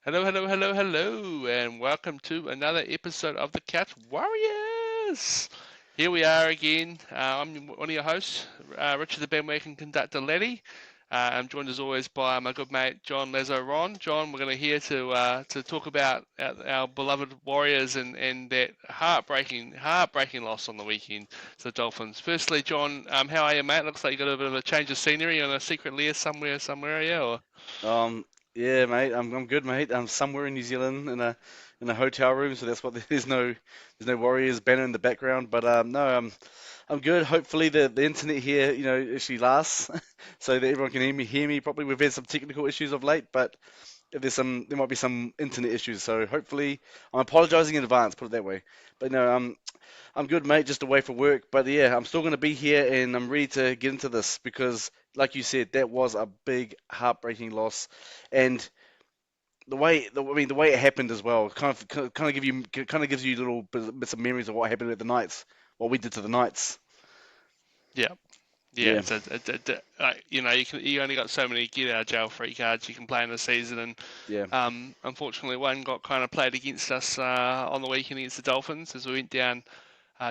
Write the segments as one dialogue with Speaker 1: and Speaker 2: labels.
Speaker 1: Hello, hello, hello, hello, and welcome to another episode of the Couch Warriors. Here we are again. I'm one of your hosts, Richard the Bandwagon Conductor Laddie. I'm joined as always by my good mate John Lazo Ron. John, we're going to here to talk about our beloved Warriors and that heartbreaking loss on the weekend to the Dolphins. Firstly, John, how are you, mate? Looks like you got a bit of a change of scenery on a secret lair somewhere, yeah? Or
Speaker 2: Um, yeah, mate. I'm good, mate. I'm somewhere in New Zealand in a hotel room, so that's what there's no Warriors banner in the background. But no, I'm good. Hopefully the internet here, actually lasts, so that everyone can hear me properly. We've had some technical issues of late, but if there might be some internet issues. So hopefully, I'm apologizing in advance. Put it that way. But no, I'm good, mate. Just away for work, but yeah, I'm still going to be here, and I'm ready to get into this because, like you said, that was a big, heartbreaking loss, and the way it happened as well, kind of gives you little bits of memories of what happened at the Knights, what we did to the Knights.
Speaker 1: yeah. Yeah,
Speaker 2: Yeah,
Speaker 1: it's you only got so many get out of jail free cards you can play in a season, and
Speaker 2: yeah,
Speaker 1: unfortunately one got kind of played against us on the weekend against the Dolphins as we went down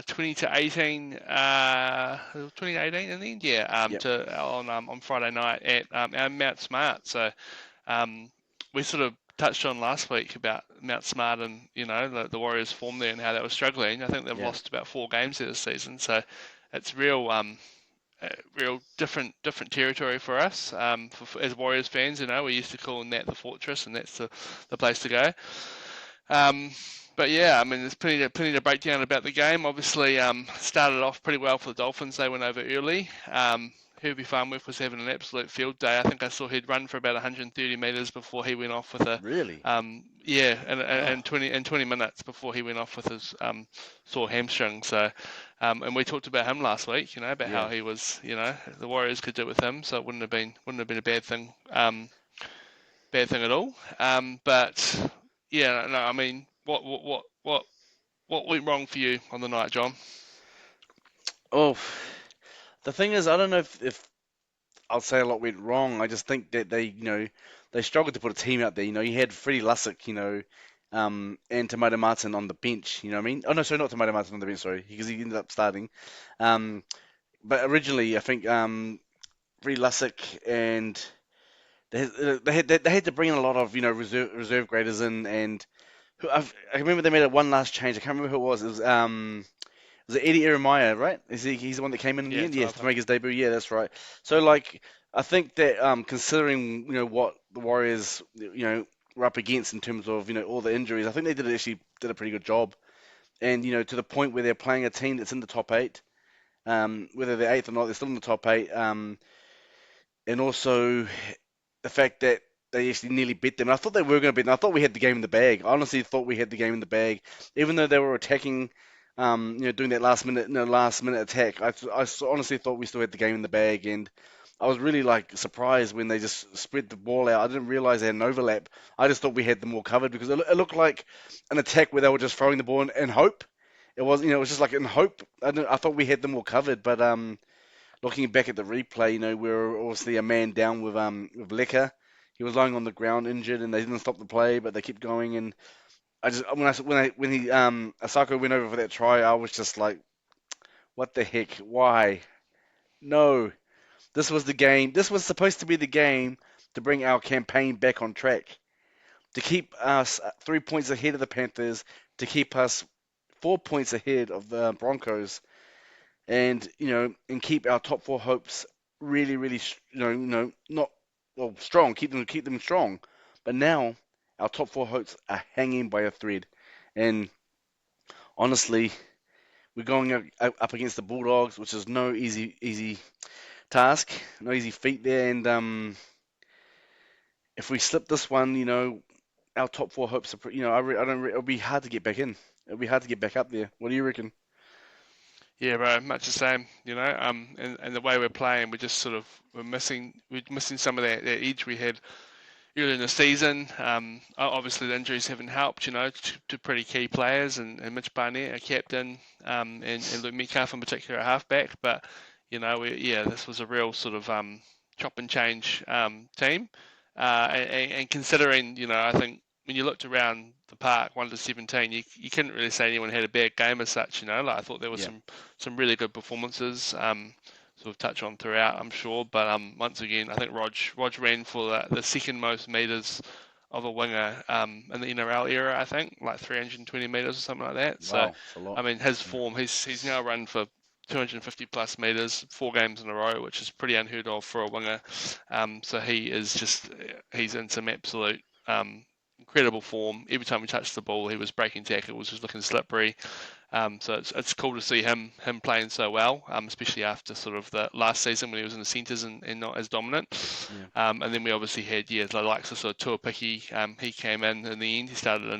Speaker 1: 20 to 18, 2018 in the end, yeah,
Speaker 2: yeah,
Speaker 1: on Friday night at our Mount Smart. So um, we sort of touched on last week about Mount Smart and the Warriors' form there and how they were struggling. I think they've
Speaker 2: yeah,
Speaker 1: lost about 4 games this season, so it's real different territory for us. As Warriors fans, we're used to calling that the fortress, and that's the place to go. Um, but yeah, I mean, there's plenty to break down about the game. Obviously, started off pretty well for the Dolphins. They went over early. Herbie Farnworth was having an absolute field day. I think I saw he'd run for about 130 metres before he went off with a,
Speaker 2: really.
Speaker 1: yeah,
Speaker 2: Wow.
Speaker 1: and 20 minutes before he went off with his sore hamstring. So, and we talked about him last week, about how
Speaker 2: Yeah.
Speaker 1: he was, the Warriors could do it with him, so it wouldn't have been a bad thing at all. But yeah, no, I mean, what went wrong for you on the night, John?
Speaker 2: Oh, the thing is, I don't know if I'll say a lot went wrong. I just think that they struggled to put a team out there. You had Freddie Lussick, and Tomato Martin on the bench. You know what I mean? Oh no, sorry, not Tomato Martin on the bench. Sorry, because he ended up starting. Um, but originally, I think Freddie Lussick and they had to bring in a lot of reserve graders in, and I remember they made a one last change. I can't remember who it was. It was it Eddie Iremaya, right? He's the one that came in the
Speaker 1: Yeah,
Speaker 2: end?
Speaker 1: that's what I
Speaker 2: Yes, to
Speaker 1: thought.
Speaker 2: make his debut. Yeah, that's right. So like, I think that considering what the Warriors were up against in terms of all the injuries, I think they actually did a pretty good job. And to the point where they're playing a team that's in the top eight, whether they're eighth or not, they're still in the top eight. And also the fact that they actually nearly beat them. And I thought they were going to beat them. I thought we had the game in the bag. I honestly thought we had the game in the bag, even though they were attacking, doing that last minute attack. Honestly thought we still had the game in the bag, and I was really like surprised when they just spread the ball out. I didn't realize they had an overlap. I just thought we had them all covered because it looked like an attack where they were just throwing the ball in hope. It was, it was just like in hope. I thought we had them all covered, but looking back at the replay, we were obviously a man down with Lecker. He was lying on the ground injured, and they didn't stop the play, but they kept going. And I just when he Asako went over for that try, I was just like, what the heck? Why? No, this was the game. This was supposed to be the game to bring our campaign back on track, to keep us 3 points ahead of the Panthers, to keep us 4 points ahead of the Broncos, and keep our top four hopes really, really, not well strong. Keep them strong. But now our top four hopes are hanging by a thread, and honestly, we're going up against the Bulldogs, which is no easy task, no easy feat there. And if we slip this one, our top four hopes are, I don't, it'll be hard to get back in. It'll be hard to get back up there. What do you reckon?
Speaker 1: Yeah, bro, much the same. And the way we're playing, we're missing some of that edge we had early in the season. Obviously the injuries haven't helped, to pretty key players and Mitch Barnett, a captain, and Luke Metcalf in particular, a halfback. But this was a real sort of chop and change team. And considering, I think when you looked around the park, 1 to 17, you couldn't really say anyone had a bad game as such. Like I thought there were
Speaker 2: Yeah.
Speaker 1: some really good performances. Sort of touch on throughout, I'm sure. But once again, I think Rog ran for the second most meters of a winger in the NRL era. I think like 320 meters or something like that. So,
Speaker 2: Wow, it's a lot.
Speaker 1: I mean, his form, he's now run for 250 plus meters, 4 games in a row, which is pretty unheard of for a winger. So he's in some absolute incredible form. Every time he touched the ball, he was breaking tackles, was looking slippery. So it's cool to see him playing so well, especially after sort of the last season when he was in the centres and not as dominant.
Speaker 2: Yeah.
Speaker 1: And then we obviously had the likes of sort of Tuapiki. He came in the end. He started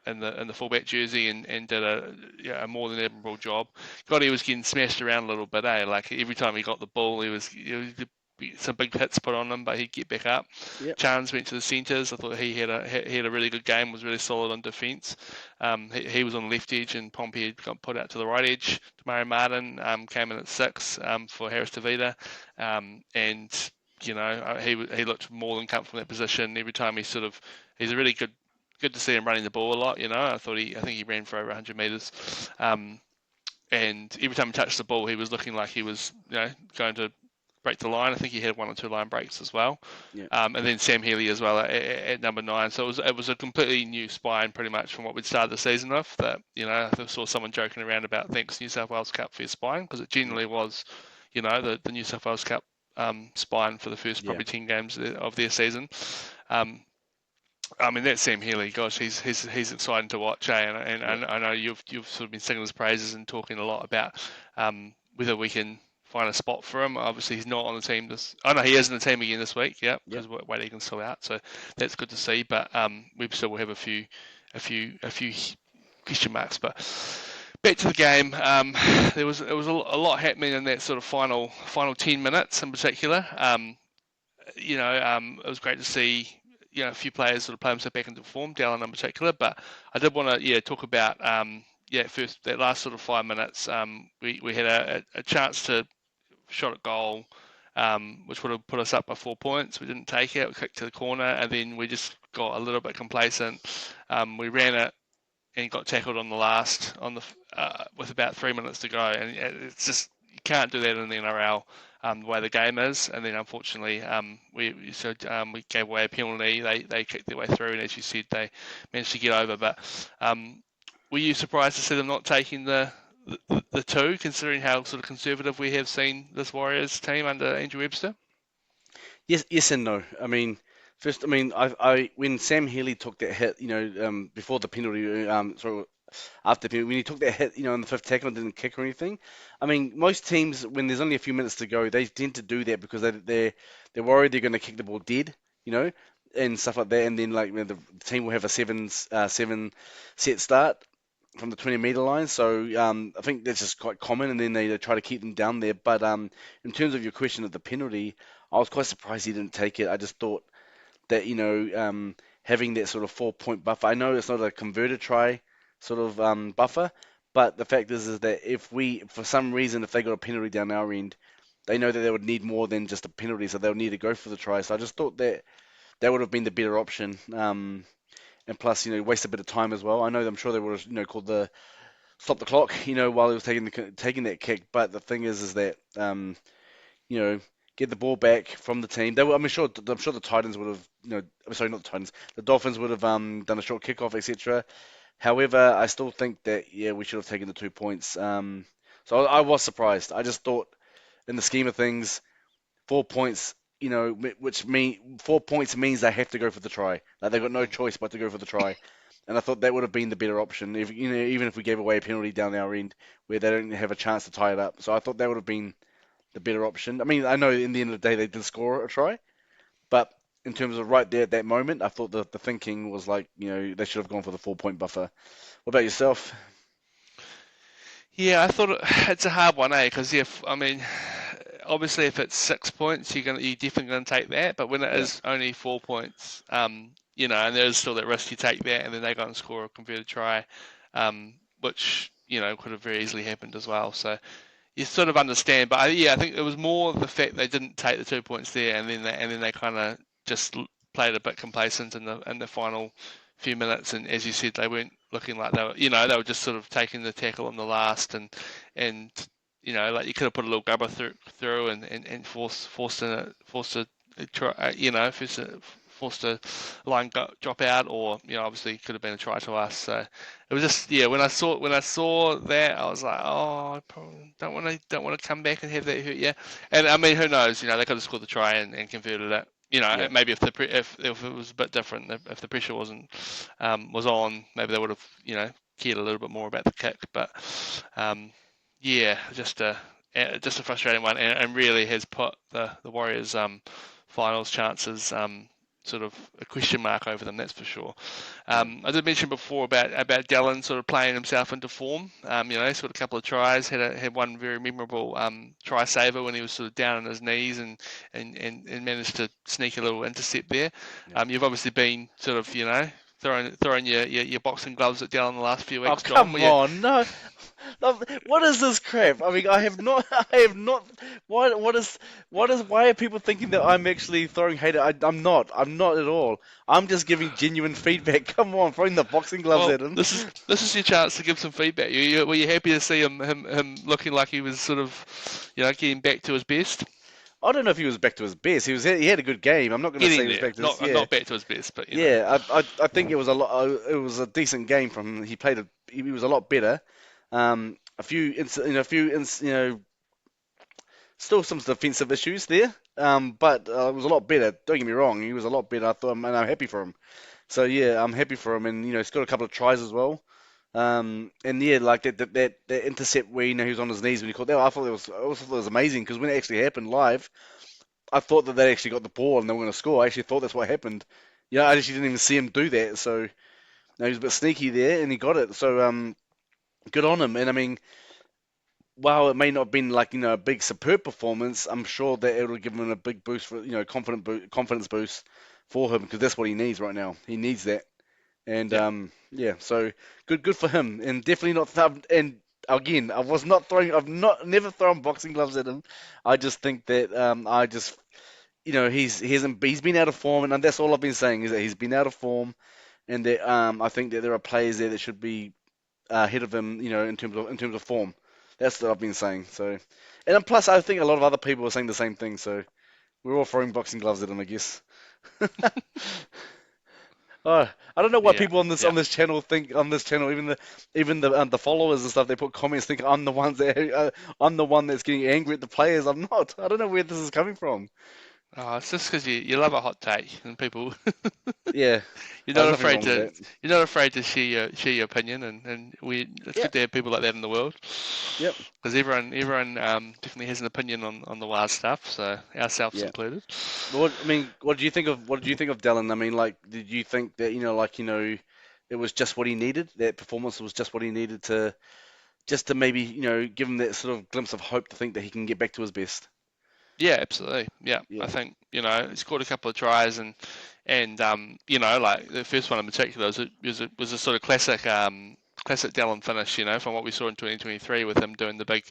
Speaker 1: in the fullback jersey and did a more than admirable job. God, he was getting smashed around a little bit, eh? Like every time he got the ball, he was some big hits put on him, but he'd get back up.
Speaker 2: Yep.
Speaker 1: Chance went to the centres. I thought he had a really good game. Was really solid on defence. He was on the left edge, and Pompey got put out to the right edge. Tamari Martin came in at 6 for Harris Tavita, and he looked more than comfortable in that position. Every time he's a really good to see him running the ball a lot. I think he ran for over 100 meters. And every time he touched the ball, he was looking like he was going to break the line. I think he had 1 or 2 line breaks as well.
Speaker 2: Yeah.
Speaker 1: And then Sam Healy as well at number 9. So it was a completely new spine pretty much from what we'd started the season with. That I saw someone joking around about thanks New South Wales Cup for your spine, because it genuinely was, the New South Wales Cup spine for the first probably 10 games of their season. I mean, that's Sam Healy. Gosh, he's exciting to watch, eh? And I know you've sort of been singing his praises and talking a lot about whether we can find a spot for him. Obviously, he's not on the team this. Oh no, he is in the team again this week. Yeah, because Wade Egan's still out, so that's good to see. But we still will have a few question marks. But back to the game, there was a lot happening in that sort of final 10 minutes in particular. It was great to see a few players sort of play themselves back into form, Dallin in particular. But I did want to talk about first that last sort of 5 minutes. We had a chance to shot at goal, which would have put us up by 4 points. We didn't take it. We kicked to the corner, and then we just got a little bit complacent. We ran it and got tackled on the last with about 3 minutes to go, and it's just you can't do that in the NRL. The way the game is, and then unfortunately we gave away a penalty. They kicked their way through, and as you said, they managed to get over. But were you surprised to see them not taking the 2, considering how sort of conservative we have seen this Warriors team under Andrew Webster?
Speaker 2: Yes and no. I mean, first, I mean, I when Sam Healy took that hit, before the penalty, after the penalty, when he took that hit, in the 5th tackle and didn't kick or anything. I mean, most teams, when there's only a few minutes to go, they tend to do that because they're worried they're going to kick the ball dead, and stuff like that, and then like the team will have a 7 set start from the 20-meter line. So I think that's just quite common, and then they try to keep them down there. But in terms of your question of the penalty, I was quite surprised he didn't take it. I just thought that having that sort of 4-point buffer. I know it's not a converted try sort of buffer, but the fact is that if for some reason, if they got a penalty down our end, they know that they would need more than just a penalty, so they'll need to go for the try. So I just thought that would have been the better option. And plus, waste a bit of time as well. I know, I'm sure they would have, called the stop the clock, while he was taking that kick. But the thing is that, get the ball back from the team. I'm sure the Titans would have, I'm sorry, not the Titans. The Dolphins would have done a short kickoff, etc. However, I still think that we should have taken the 2 points. So I was surprised. I just thought, in the scheme of things, 4 points, which 4 points means they have to go for the try. Like they've got no choice but to go for the try. And I thought that would have been the better option, if even if we gave away a penalty down our end where they don't have a chance to tie it up. So I thought that would have been the better option. I mean, I know in the end of the day they did score a try, but in terms of right there at that moment, I thought the thinking was like, they should have gone for the 4-point buffer. What about yourself?
Speaker 1: Yeah, I thought it's a hard one, eh? Because I mean, obviously if it's 6 points, you're definitely gonna take that. But when it is only 4 points, and there's still that risk, you take that, and then they go and score a converted try, which could have very easily happened as well. So you sort of understand. But I think it was more the fact they didn't take the 2 points there, and then they kind of just played a bit complacent in the final few minutes, and as you said, they weren't looking like they were, they were just sort of taking the tackle on the last, and like you could have put a little grubber through and forced a line drop out, or obviously could have been a try to us. So it was just, yeah. When I saw that, I was like, oh, I probably don't want to come back and have that hurt. Yeah, and I mean, who knows? They could have scored the try and converted it.
Speaker 2: Yeah.
Speaker 1: Maybe if it was a bit different, if the pressure was on, maybe they would have cared a little bit more about the kick. But yeah, just a frustrating one, and really has put the Warriors finals chances sort of a question mark over them. That's for sure.
Speaker 2: Yeah.
Speaker 1: I did mention before about Dallin sort of playing himself into form. He scored a couple of tries, had one very memorable try saver when he was sort of down on his knees and managed to sneak a little intercept there.
Speaker 2: Yeah.
Speaker 1: You've obviously been sort of throwing your boxing gloves at Dallin the last few
Speaker 2: Oh,
Speaker 1: weeks, John.
Speaker 2: come on. No. No, what is this crap? I mean, I have not, I have not, why are people thinking that I'm actually throwing hate I'm not at all. I'm just giving genuine feedback. Come on, throwing the boxing gloves
Speaker 1: Well,
Speaker 2: at him.
Speaker 1: this is your chance to give some feedback. Were you happy to see him looking like he was sort of, getting back to his best?
Speaker 2: I don't know if he was back to his best. He had a good game. I'm not going to say
Speaker 1: Getting
Speaker 2: he was
Speaker 1: there,
Speaker 2: back to his,
Speaker 1: not
Speaker 2: yeah.
Speaker 1: not back to his best, but
Speaker 2: Yeah, I think it was a lot, it was a decent game from him. He was a lot better. A few, still some defensive issues there. But it was a lot better. Don't get me wrong, he was a lot better. I thought, and I'm happy for him. So yeah, I'm happy for him, and he's got a couple of tries as well. And yeah, like that intercept where he was on his knees when he caught that, I also thought it was amazing because when it actually happened live, I thought that they actually got the ball and they were going to score. I actually thought that's what happened. I actually didn't even see him do that. So he was a bit sneaky there, and he got it. So good on him. And I mean, while it may not have been like a big superb performance, I'm sure that it'll give him a big boost for confidence boost for him because that's what he needs right now. He needs that. And
Speaker 1: yeah,
Speaker 2: yeah, so good for him, and definitely not. And again, I've not never thrown boxing gloves at him. I just think that I just he's been out of form, and that's all I've been saying is that he's been out of form, and that I think that there are players there that should be ahead of him, in terms of form. That's what I've been saying. So, and then plus I think a lot of other people are saying the same thing. So we're all throwing boxing gloves at him, I guess. I don't know why
Speaker 1: yeah,
Speaker 2: people on this
Speaker 1: yeah.
Speaker 2: on this channel think on this channel, even the followers and stuff, they put comments think I'm the one that's getting angry at the players. I'm not. I don't know where this is coming from.
Speaker 1: Oh, it's just because you love a hot take, and people
Speaker 2: Yeah,
Speaker 1: you're not
Speaker 2: there's nothing
Speaker 1: afraid
Speaker 2: wrong with
Speaker 1: to
Speaker 2: that.
Speaker 1: you're not afraid to share your opinion, and it's
Speaker 2: Yeah,
Speaker 1: good to have people like that in the world,
Speaker 2: yep,
Speaker 1: because everyone definitely has an opinion on the wild stuff, so ourselves
Speaker 2: yeah.
Speaker 1: included.
Speaker 2: What did you think of Dallin? I mean, like, did you think that it was just what he needed? That performance was just what he needed to maybe give him that sort of glimpse of hope to think that he can get back to his best.
Speaker 1: Yeah, absolutely. Yeah, I
Speaker 2: Yeah,
Speaker 1: think he scored a couple of tries, and like the first one in particular was a sort of classic Dallin finish. From what we saw in 2023 with him doing the big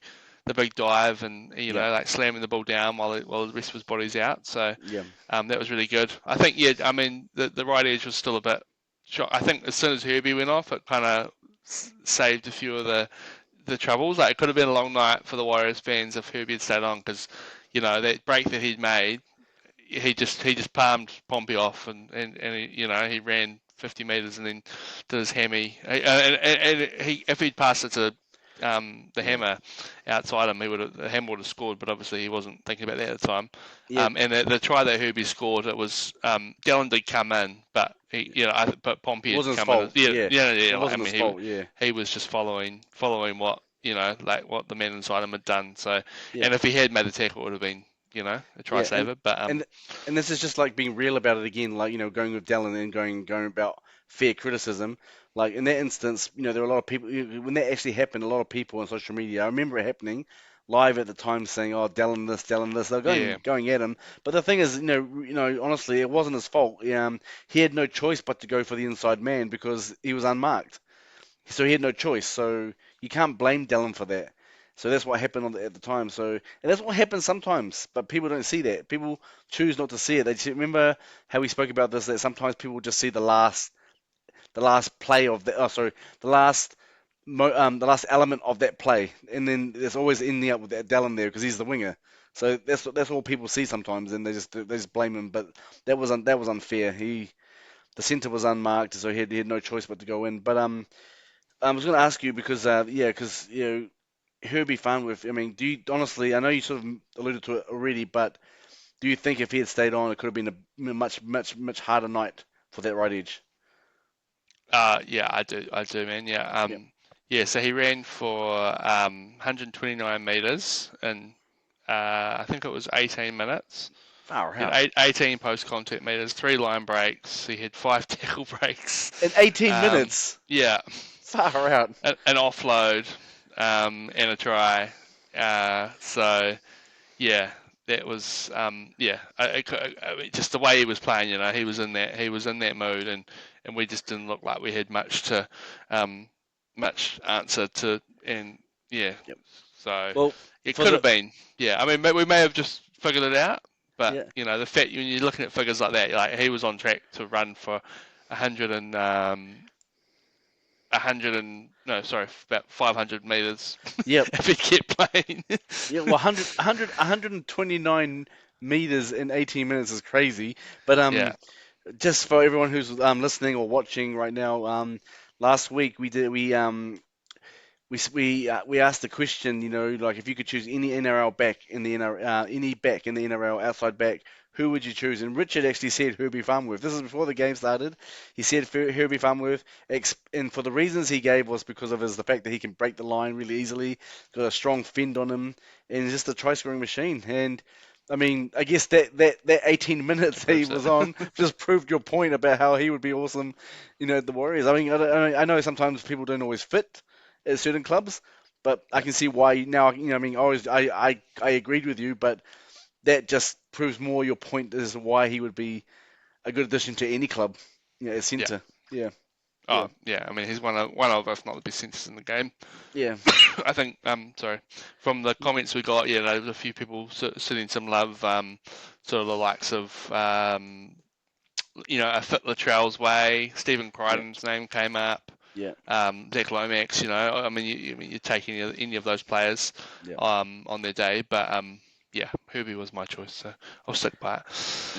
Speaker 1: dive and
Speaker 2: yeah,
Speaker 1: like slamming the ball down while the rest of his body's out. So
Speaker 2: yeah,
Speaker 1: that was really good. I think, yeah, I mean the right edge was still a bit shot. I think as soon as Herbie went off, it kind of saved a few of the troubles. Like it could have been a long night for the Warriors fans if Herbie had stayed on, because that break that he'd made, he just palmed Pompey off, and he ran 50 meters and then did his hammy. If he'd passed it to the
Speaker 2: yeah,
Speaker 1: hammer outside him, the hammer would have scored. But obviously he wasn't thinking about that at the time.
Speaker 2: yeah.
Speaker 1: And the try that Herbie scored, it was Dallin did come in, but but
Speaker 2: It
Speaker 1: Pompey had
Speaker 2: wasn't his
Speaker 1: come in.
Speaker 2: fault.
Speaker 1: Yeah,
Speaker 2: Yeah,
Speaker 1: yeah, yeah.
Speaker 2: it
Speaker 1: Like, I
Speaker 2: wasn't his
Speaker 1: mean,
Speaker 2: fault. Yeah,
Speaker 1: he was just following what like what the man inside him had done. So,
Speaker 2: yeah.
Speaker 1: and if he had made the tackle, it would have been a try
Speaker 2: Yeah, and
Speaker 1: saver. But
Speaker 2: and and this is just like being real about it again, like going with Dallin and going about fair criticism. Like in that instance, there were a lot of people when that actually happened. A lot of people on social media, I remember it happening live at the time, saying, "Oh, Dallin this, Dallin this." They're
Speaker 1: yeah,
Speaker 2: going at him. But the thing is, honestly, it wasn't his fault. He had no choice but to go for the inside man because he was unmarked. So he had no choice. So you can't blame Dallin for that. So that's what happened at the time. So and that's what happens sometimes, but people don't see that. People choose not to see it. Remember how we spoke about this, that sometimes people just see the last. the last play of the the last the last element of that play, and then there's always ending up with that Dallin there because he's the winger. So that's all people see sometimes, and they just blame him. But that was unfair. The centre was unmarked, so he had no choice but to go in. But I was going to ask you because yeah, because Herbie Farnworth. I mean, do you honestly? I know you sort of alluded to it already, but do you think if he had stayed on, it could have been a much harder night for that right edge?
Speaker 1: Yeah, I do, man. Yeah,
Speaker 2: Yep.
Speaker 1: yeah. So he ran for 129 meters in I think it was 18 minutes.
Speaker 2: Far
Speaker 1: He had
Speaker 2: out.
Speaker 1: 18 post contact meters, 3 line breaks. He had 5 tackle breaks.
Speaker 2: In 18
Speaker 1: Um,
Speaker 2: minutes.
Speaker 1: yeah,
Speaker 2: Far out.
Speaker 1: an offload and a try. So yeah, that was yeah. I mean, just the way he was playing, he was in that mood, and we just didn't look like we had um, much answer to, and yeah.
Speaker 2: Yep.
Speaker 1: So
Speaker 2: Well,
Speaker 1: it
Speaker 2: for
Speaker 1: could have
Speaker 2: the
Speaker 1: been, yeah. I mean, we may have just figured it out, but
Speaker 2: yeah.
Speaker 1: the fact when you're looking at figures like that, like he was on track to run for 100 and 100 and no, sorry, about 500 meters
Speaker 2: Yep.
Speaker 1: if he kept playing.
Speaker 2: Yeah. Well, 129 meters in 18 minutes is crazy. But
Speaker 1: Yeah,
Speaker 2: just for everyone who's listening or watching right now, last week we asked the question, like if you could choose any NRL back in the NRL, any back in the NRL outside back, who would you choose? And Richard actually said Herbie Farnworth. This is before the game started. He said Herbie Farnworth, and for the reasons he gave was because of the fact that he can break the line really easily, got a strong fend on him, and just a try scoring machine. And I mean, I guess that 18 minutes that he
Speaker 1: proves it.
Speaker 2: was on just proved your point about how he would be awesome, at the Warriors. I mean, I know sometimes people don't always fit at certain clubs, but I
Speaker 1: Yeah,
Speaker 2: can see why now. I mean, I agreed with you, but that just proves more your point as to why he would be a good addition to any club, as
Speaker 1: yeah.
Speaker 2: centre. Yeah, yeah,
Speaker 1: Oh, yeah. I mean, he's one of, if not the best centers in the game.
Speaker 2: yeah,
Speaker 1: I think. Sorry. From the comments we got, yeah, there was a few people sending some love. Sort of the likes of a Fit Latrell's way. Stephen
Speaker 2: yeah,
Speaker 1: Crichton's name came up.
Speaker 2: yeah,
Speaker 1: Zach Lomax. I mean, you take any of those players
Speaker 2: yeah.
Speaker 1: on their day, but yeah, Herbie was my choice, so I'll stick by it.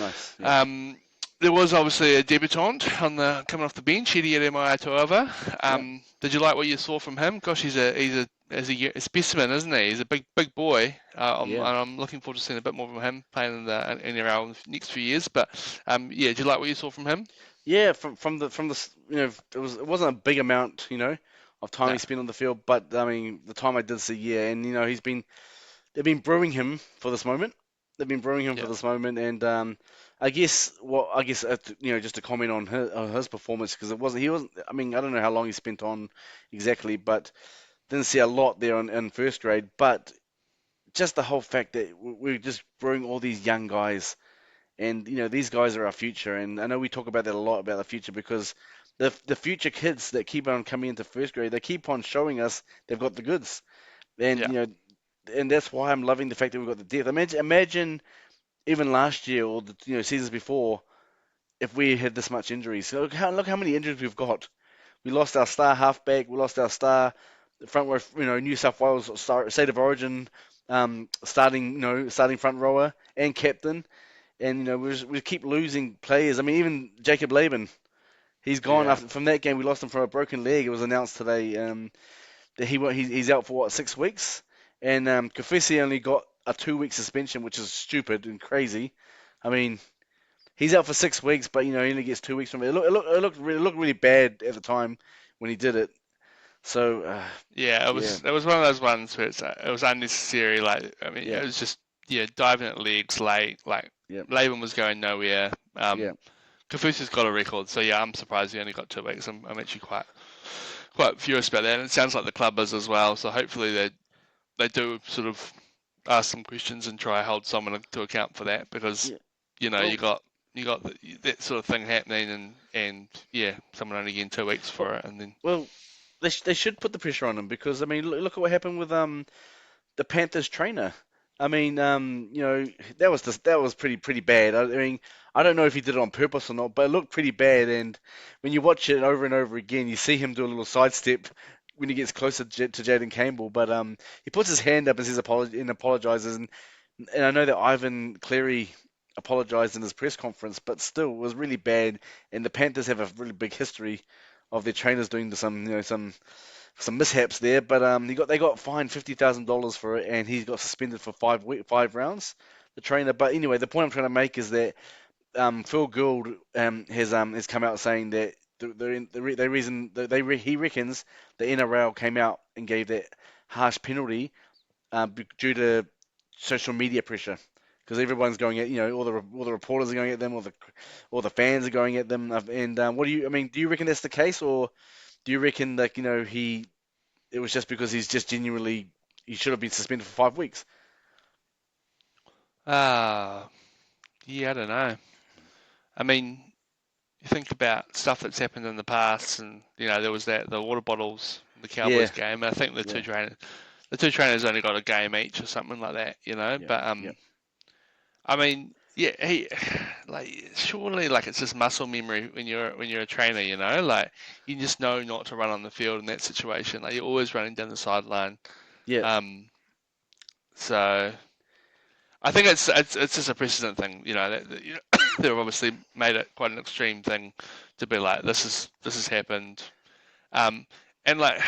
Speaker 2: Nice. Yeah,
Speaker 1: There was obviously a debutant coming off the bench, Eddie Toova.
Speaker 2: yeah,
Speaker 1: Did you like what you saw from him? Gosh, he's a specimen, isn't he? He's a big boy.
Speaker 2: yeah.
Speaker 1: And I'm looking forward to seeing a bit more from him playing in the NRL in the next few years. But yeah, did you like what you saw from him?
Speaker 2: Yeah, from the it wasn't a big amount, of time
Speaker 1: No.
Speaker 2: he spent on the field, but I mean the time I did see, yeah, and they've been brewing him for this moment. They've been brewing him for
Speaker 1: Yeah.
Speaker 2: this moment, and I guess just to comment on his performance because he wasn't. I mean, I don't know how long he spent on exactly, but didn't see a lot there in first grade. But just the whole fact that we're just brewing all these young guys, and these guys are our future, and I know we talk about that a lot about the future because the future kids that keep on coming into first grade, they keep on showing us they've got the goods, and
Speaker 1: Yeah.
Speaker 2: and that's why I'm loving the fact that we've got the depth. Imagine even last year or the seasons before, if we had this much injuries. So look how many injuries we've got. We lost our star halfback. We lost our star front row. New South Wales state of origin, starting front rower and captain. And we keep losing players. I mean, even Jacob Laban, he's gone
Speaker 1: Yeah.
Speaker 2: after from that game. We lost him from a broken leg. It was announced today that he's out for what 6 weeks, and Kafisi only got a 2 week suspension, which is stupid and crazy. I mean, he's out for 6 weeks, but he only gets 2 weeks from it. It looked really bad at the time when he did it. So
Speaker 1: Yeah,
Speaker 2: yeah,
Speaker 1: it was one of those ones where it was unnecessary. Like, I mean,
Speaker 2: yeah,
Speaker 1: it was just, yeah, diving at legs late. Like,
Speaker 2: yeah,
Speaker 1: Laban was going nowhere.
Speaker 2: yeah,
Speaker 1: Kafusa's got a record, so yeah, I'm surprised he only got 2 weeks. I'm actually quite furious about that, and it sounds like the club is as well. So hopefully they do sort of ask some questions and try to hold someone to account for that, because
Speaker 2: yeah.
Speaker 1: you
Speaker 2: Well,
Speaker 1: got that sort of thing happening, and yeah, someone only getting 2 weeks
Speaker 2: well,
Speaker 1: for it, and then
Speaker 2: well, they should put the pressure on him because I mean, look at what happened with the Panthers trainer. I mean, that was pretty bad. I mean, I don't know if he did it on purpose or not, but it looked pretty bad. And when you watch it over and over again, you see him do a little sidestep when he gets closer to Jaden Campbell. But he puts his hand up and says and apologizes. And I know that Ivan Cleary apologized in his press conference, but still, it was really bad. And the Panthers have a really big history of their trainers doing some mishaps there, but they got fined $50,000 for it, and he got suspended for 5 rounds. The trainer, but anyway, the point I'm trying to make is that Phil Gould has come out saying that the reason he reckons the NRL came out and gave that harsh penalty due to social media pressure. Because everyone's going at, all the reporters are going at them, all the fans are going at them, and what do you, I mean, do you reckon that's the case, or do you reckon that it was just because he's just genuinely he should have been suspended for 5 weeks.
Speaker 1: Ah, yeah, I don't know. I mean, you think about stuff that's happened in the past, and there was the water bottles, the
Speaker 2: Yeah,
Speaker 1: Cowboys game. And I think
Speaker 2: yeah,
Speaker 1: the two trainers only got a game each or something like that.
Speaker 2: yeah,
Speaker 1: But
Speaker 2: yeah,
Speaker 1: I mean, yeah, he like surely like it's just muscle memory when you're a trainer. Like you just know not to run on the field in that situation. Like you're always running down the sideline.
Speaker 2: yeah,
Speaker 1: Um, so I think it's just a precedent thing. They've obviously made it quite an extreme thing to be like this has happened. Um, and like,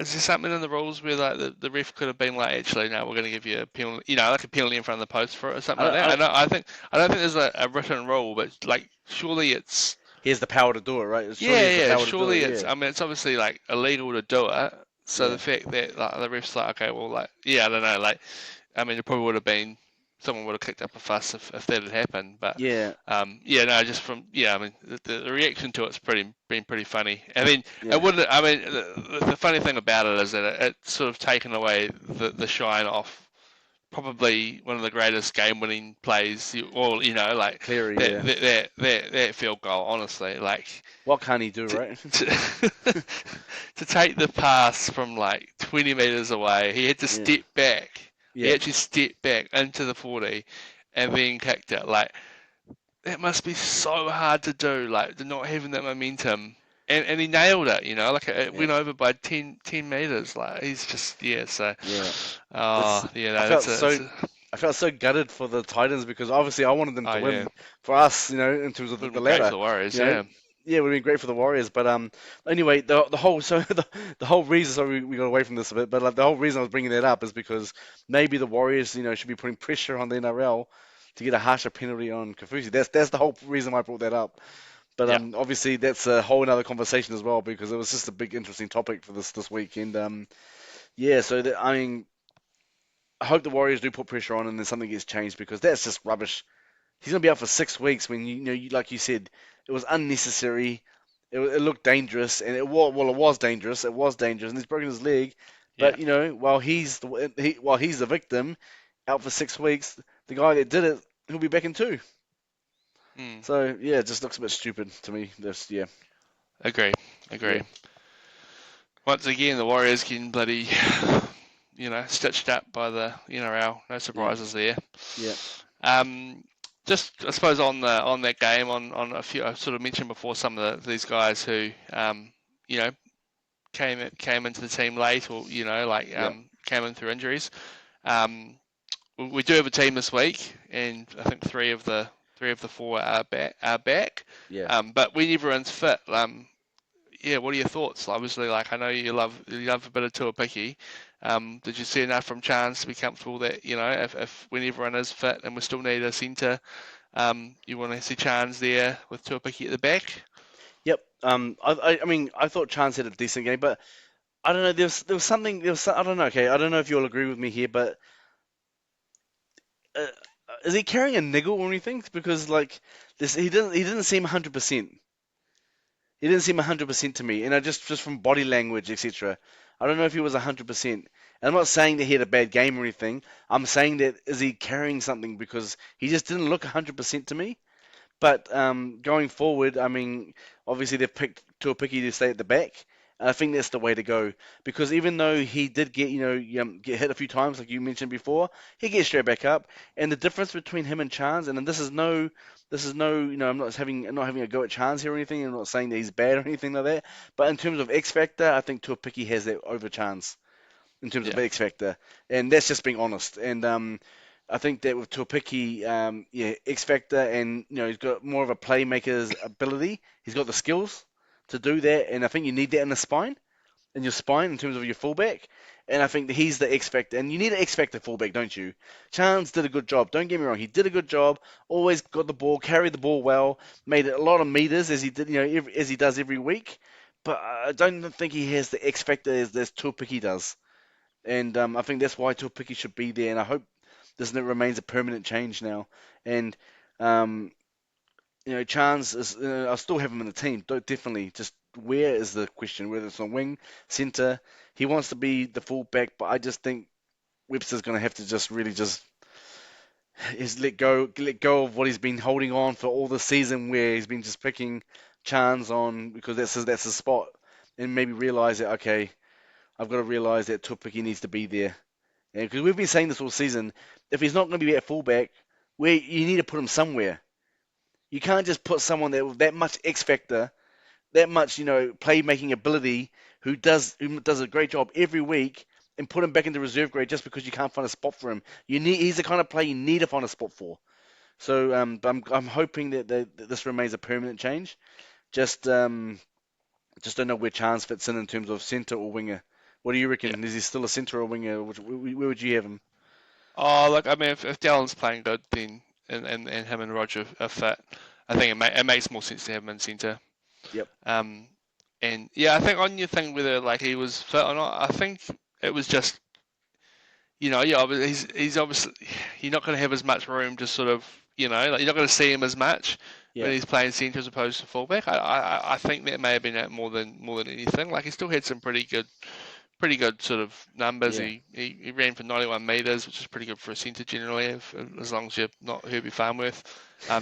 Speaker 1: is there something in the rules where like the ref could have been like, actually, no, we're going to give you a penalty, like a penalty in front of the post for it or something
Speaker 2: I
Speaker 1: like
Speaker 2: don't, I
Speaker 1: that?
Speaker 2: don't,
Speaker 1: I don't think there's a written rule, but like, surely it's
Speaker 2: he has the power to do it, right? Surely he
Speaker 1: yeah,
Speaker 2: has the
Speaker 1: yeah,
Speaker 2: power to do
Speaker 1: surely
Speaker 2: it.
Speaker 1: it's.
Speaker 2: Yeah,
Speaker 1: I mean, it's obviously like illegal to do it. So the
Speaker 2: yeah,
Speaker 1: fact that like the ref's like, okay, well, like, yeah, I don't know, like, I mean, it probably would have been someone would have kicked up a fuss if that had happened. But
Speaker 2: yeah,
Speaker 1: yeah, no, just from yeah, I mean, the reaction to it's been pretty funny. I mean, it
Speaker 2: yeah,
Speaker 1: wouldn't. I mean, the funny thing about it is that it's sort of taken away the shine off probably one of the greatest game-winning plays. Like
Speaker 2: Cleary. Yeah.
Speaker 1: that field goal. Honestly, like
Speaker 2: What can he do,
Speaker 1: to,
Speaker 2: right?
Speaker 1: to take the pass from like 20 meters away, he had to
Speaker 2: Yeah,
Speaker 1: step back. He
Speaker 2: yeah,
Speaker 1: actually stepped back into the 40 and then kicked it. Like that must be so hard to do. Like to not having that momentum. And he nailed it, like it
Speaker 2: yeah,
Speaker 1: went over by 10 meters. Like he's just yeah. So,
Speaker 2: yeah. This
Speaker 1: oh yeah,
Speaker 2: I
Speaker 1: no,
Speaker 2: felt
Speaker 1: that's
Speaker 2: so
Speaker 1: a
Speaker 2: I felt so gutted for the Titans because obviously I wanted them
Speaker 1: oh
Speaker 2: to
Speaker 1: yeah,
Speaker 2: win for us, in terms of
Speaker 1: would have
Speaker 2: the
Speaker 1: been great for
Speaker 2: ladder,
Speaker 1: the Warriors.
Speaker 2: you know.
Speaker 1: Yeah,
Speaker 2: Yeah, it would have been great for the Warriors, but anyway, the whole the whole reason, sorry, we got away from this a bit, but like the whole reason I was bringing that up is because maybe the Warriors, should be putting pressure on the NRL to get a harsher penalty on Kafusi. That's the whole reason why I brought that up. But
Speaker 1: yeah,
Speaker 2: obviously that's a whole another conversation as well because it was just a big interesting topic for this week, and yeah, so I mean, I hope the Warriors do put pressure on and then something gets changed because that's just rubbish. He's gonna be out for 6 weeks when like you said, it was unnecessary. It looked dangerous, and it was dangerous. It was dangerous, and he's broken his leg.
Speaker 1: yeah.
Speaker 2: But while he's the victim, out for 6 weeks, the guy that did it, he'll be back in two.
Speaker 1: Mm,
Speaker 2: So yeah, it just looks a bit stupid to me. This yeah,
Speaker 1: agree, agree.
Speaker 2: yeah,
Speaker 1: Once again, the Warriors getting bloody, stitched up by the NRL. No
Speaker 2: yeah,
Speaker 1: surprises there.
Speaker 2: yeah,
Speaker 1: Um, just I suppose on that game, on a few I sort of mentioned before some of these guys who you know came into the team late or like
Speaker 2: yeah,
Speaker 1: came in through injuries. Um, we do have a team this week, and I think three of the four are back.
Speaker 2: yeah.
Speaker 1: But when everyone's fit, yeah, what are your thoughts? Obviously, like I know you love a bit of Tuapiki. Did you see enough from Chance to be comfortable that if when everyone is fit and we still need a centre, you want to see Chance there with Tuapiki at the back?
Speaker 2: Yep. I mean, I thought Chance had a decent game, but I don't know. There was something. I don't know. Okay, I don't know if you'll agree with me here, but uh, is he carrying a niggle or anything? Because like this, he didn't seem 100%. He didn't seem 100% to me, and I just from body language, etc. I don't know if he was 100%. And I'm not saying that he had a bad game or anything. I'm saying that is he carrying something because he just didn't look 100% to me. But going forward, I mean, obviously they've picked Tuapiki to stay at the back. And I think that's the way to go because even though he did get, get hit a few times, like you mentioned before, he gets straight back up. And the difference between him and Chance, and this is no, I'm not having a go at Chance here or anything. I'm not saying that he's bad or anything like that. But in terms of X factor, I think Tuapiki has that over Chance in terms of
Speaker 1: Yeah,
Speaker 2: X factor, and that's just being honest. And I think that with Tuapiki, yeah, X factor, and he's got more of a playmaker's ability. He's got the skills to do that, and I think you need that in your spine in terms of your fullback. And I think that he's the X factor, and you need an X factor fullback, don't you? Chance did a good job. Don't get me wrong, he did a good job. Always got the ball, carried the ball well, made a lot of meters as he did, as he does every week. But I don't think he has the X factor as Tuapiki does. And I think that's why Tuapiki should be there. And I hope this remains a permanent change now. And um, Chance is, I still have him in the team. Definitely. Just where is the question? Whether it's on wing, centre. He wants to be the fullback, but I just think Webster's going to have to just really just let go of what he's been holding on for all the season, where he's been just picking Chance on because that's his spot, and maybe realize that okay, I've got to realize that Tuapiki needs to be there. Because we've been saying this all season, if he's not going to be at fullback, where you need to put him somewhere. You can't just put someone there with that much X factor, that much playmaking ability, who does a great job every week, and put him back into reserve grade just because you can't find a spot for him. He's the kind of player you need to find a spot for. So but I'm hoping that this remains a permanent change. Just just don't know where Chance fits in terms of centre or winger. What do you
Speaker 1: yeah.
Speaker 2: reckon? Is he still a centre or winger? Where would you have him?
Speaker 1: Oh, look, I mean, if Dallon's playing good, then and him and Roger are fit, I think it makes more sense to have him in centre.
Speaker 2: Yep.
Speaker 1: Um, and yeah, I think on your thing whether like he was fit or not, I think it was just yeah, but he's obviously you're not going to have as much room to sort of like you're not going to see him as much when
Speaker 2: Yeah.
Speaker 1: he's playing centre as opposed to fullback. I think that may have been it more than anything. Like he still had some pretty good sort of numbers.
Speaker 2: Yeah.
Speaker 1: He ran for 91 metres, which is pretty good for a centre generally, as long as you're not Herbie Farnworth.